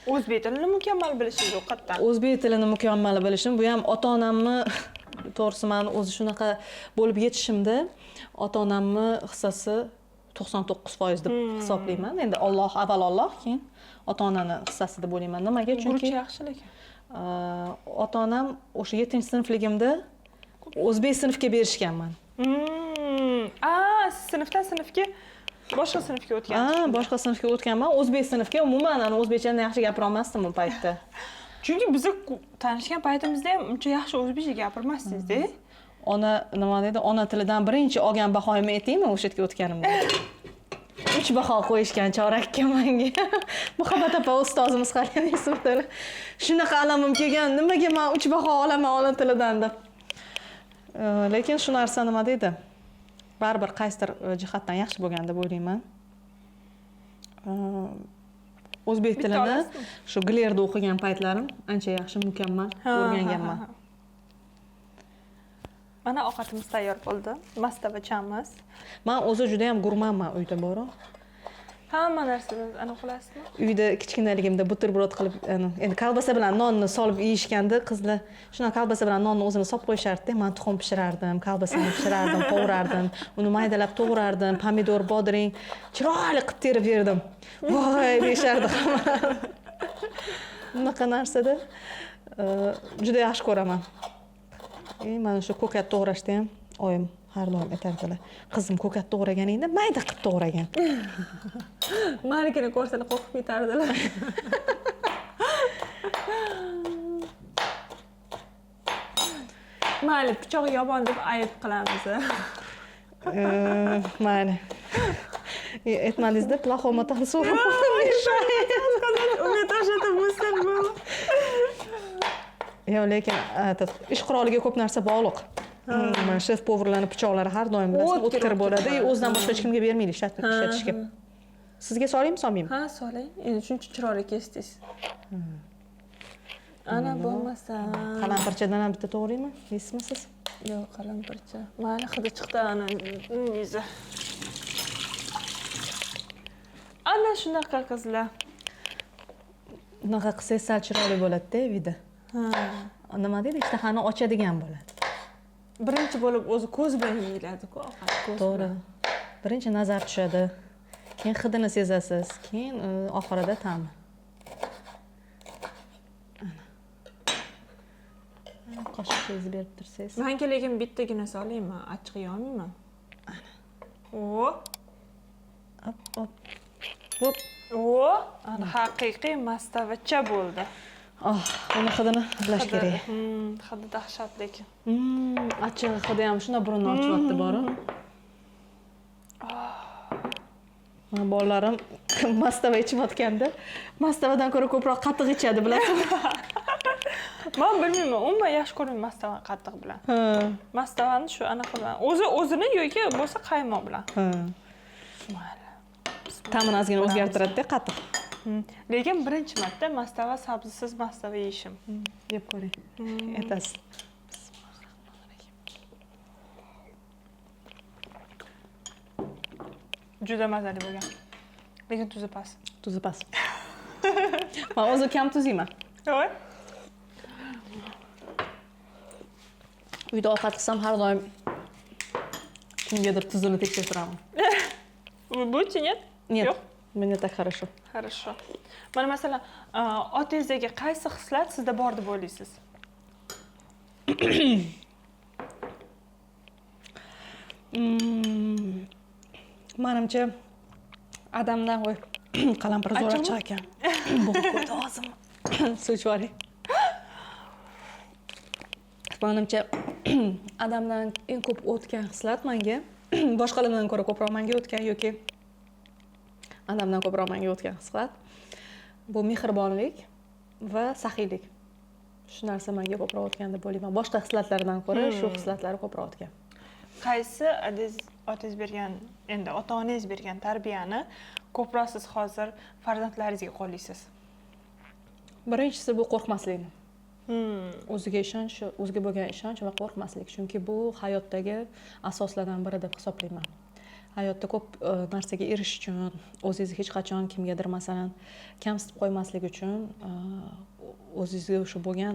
O'zbek tilini mukammal bilishingiz o'qatdan. O'zbek tilini mukammal bilishim, bu ham ota-onamni to'g'risi men o'zi shunaqa bo'lib yetishimda ota-onamni hissasi 99% deb hisoblayman. Endi Alloh avval Alloh, keyin ota-onani hissasi deb o'ylayman. Nimaga? Chunki Guruch yaxshi lekin. ota-onam o'sha 7-sinfligimda o'zbek sinfga berishganman. Siz sinfdan sinfga boshqa sinfga o'tgansiz. Boshqa sinfga o'tganman. O'zbek sinfga umuman o'zbekchani yaxshi gapira olmasdim u paytda. Chunki biz tanishgan paytimizda ham uncha yaxshi o'zbekcha gapirmasdingiz-da. Ona nima deydi? Ona tilidan birinchi olgan bahoyimni aytaymi o'sha yerga o'tganimda? 3 baho qo'yishgan chorakka menga. Muhammad opa ustozimiz qaragan sinfda. Shunaqa alamim kelgan, nimaga men 3 baho olaman ona tilidan deb. Lekin shu narsa nima deydi? Baribir qaysidir jihatdan yaxshi bo'lgan deb o'ylayman. O'zbek tilini shu Glerda o'qigan paytlarim ancha yaxshi, mukammal o'rganganman. Mana ovqatimiz tayyor bo'ldi. Mastavachamiz. Men o'zi juda ham gurmanman uyda bora. Hamma narsani aniqlasizmi? Uyda kichkinaligimda buterbrod qilib, endi kolbasa bilan nonni solib yeyishganda qizlar shuna kolbasa bilan nonni o'zini solib qo'yishardi. Men tuxum pishirardim, kolbasani pishirardim, qovurardim, uni maydalab to'g'rardim, pomidor, bodring chiroyli qilib terib berdim. Voy deyishardi hamma. Bunaqa narsada juda yaxshi ko'raman. Mana shu ko'kat to'g'rashda ham oyim har doim aytardilar. Qizim ko'kat to'g'raganingda mayda qilib to'g'ragan. Malikani ko'rsalar qo'rqib ketardilar. Malik pichoq yomon deb ayb qilamiz. Mayli. Aytmadingizda, плохой motal so'rab. Uni tashlab bo'lsin-ku. Yo'q, lekin ish quroliga ko'p narsa bog'liq. Mana shef povurlarning pichoqlari har doim bilasizmi, o'tkir bo'ladi. O'zidan boshqa hech kimga bermaydi ishlatishga. Sizga solingmi, solmaymi? Ha, soling. Endi shuncha chiroyli kesdingiz. Ana bo'lmasa. Qalampirchadan ham bitta to'g'raymi? Yeysizmi siz? Yo'q, qalampircha. Mayli, hidi chiqdi ana yuzi. Ana shunaqa qizlar. Bunaqa qilsangiz sal chiroyli bo'ladi-da vida. Nima deydi? Ishtahani ochadigan bo'ladi. Birinchi bo'lib o'zi ko'z bilan yeyiladi-ku, ovqat ko'z. To'g'ri. Birinchi nazar tushadi, keyin hidini sezasiz, keyin oxirida ta'mi. Ana. Qoshiqingizni berib tursangiz. Menga lekin bittagina solaymi? Achchiq yeyolmayman. Ana. Hop. Hop. Ana haqiqiy mastavacha bo'ldi. Uni hidini bilash kerak. Hidi dahshat lekin. Achchig'i hidi ham shuna burunni ochyapti bori. Men bolalarim mastava ichayotganda, mastavadan ko'ra ko'proq qattiq ichadi, bilasizmi? Men bilmayman, umuman yaxshi ko'rmayman mastavani qattiq bilan. Mastavani shu anaqa bilan, o'zini yoki bo'lsa qaymoq bilan. Mayli. Ta'mini ozgina o'zgartiradi-da, qattiq. Lekin birinchi marta mastava sabzisiz mastava yeyishim. Yeb ko'ring. Aytasiz. Juda mazali bo'lgan. Lekin tuzi past. Tuzi past. Men o'zi kam tuz yeyman. Voy. Uyda ovqat qilsam har doim kimgadir tuzini tekshirtiraman. Будете, нет? Нет. Yo'q. Мне так хорошо. Хорошо. Mana masalan, otangizdagi qaysi xislat sizda bor deb o'ylaysiz? Menimcha adamdan qo'y qalampir zo'r achchiq ekan. Bo'lib qo'ydi og'zimni. Suv ichib oling. Menimcha adamdan eng ko'p o'tgan xislat menga boshqalardan ko'ra ko'proq menga o'tgan yoki adamdan ko'proq menga o'tgan xislat bu mehribonlik va saxiylik. Shu narsa menga ko'proq o'tgan deb o'ylayman. Boshqa xislatlardan ko'ra shu xislatlar ko'proq o'tgan. Qaysi otangiz bergan, endi ota-onangiz bergan tarbiyani ko'proq siz hozir farzandlaringizga qo'llaysiz? Birinchisi bu qo'rqmaslikni. O'ziga ishonch, o'ziga bo'lgan ishonch va qo'rqmaslik. Chunki bu hayotdagi asoslardan biri deb hisoblayman. hayotda ko'p narsaga erishish uchun, o'zingizni hech qachon kimgadir masalan kamsitib qo'ymaslik uchun o'zingizga o'sha bo'lgan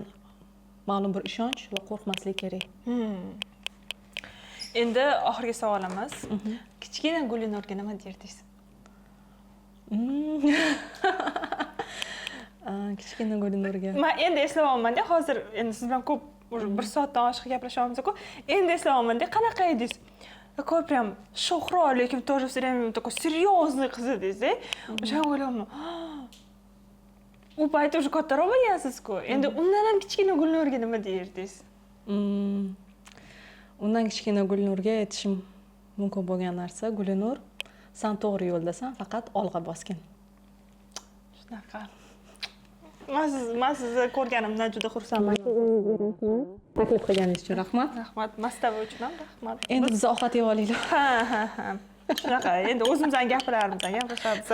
ma'lum bir ishonch va qo'rqmaslik kerak. Endi oxirgi savolimiz. Kichkina Gulnorga nima derdingiz? Kichkina Gulnorga. Men endi eslayapman-da, hozir endi siz bilan ko'p bir soatdan oshiq gaplashyapmiz-ku. Endi eslayapman-da, qanaqa edingiz? Такой прям sho'xro, lekin в то же время такой серьезный qiz edingiz-da. O'sha o'ylayapman. U payt уже kattaroq bo'lgansiz-ku. Endi undan ham kichkina Gulnorga nima derdingiz? Undan kichkina Gulnorga aytishim mumkin bo'lgan narsa, Gulnor, sen to'g'ri yo'ldasan, faqat olg'a bosgin. Shunaqa. Men sizni ko'rganimdan juda xursandman. Taklif qilganingiz uchun rahmat. Rahmat, mastava uchun ham rahmat. Endi bizni ovqat yeb olinglar. Ha. Shunaqa, endi o'zimizdan gaplashamiz.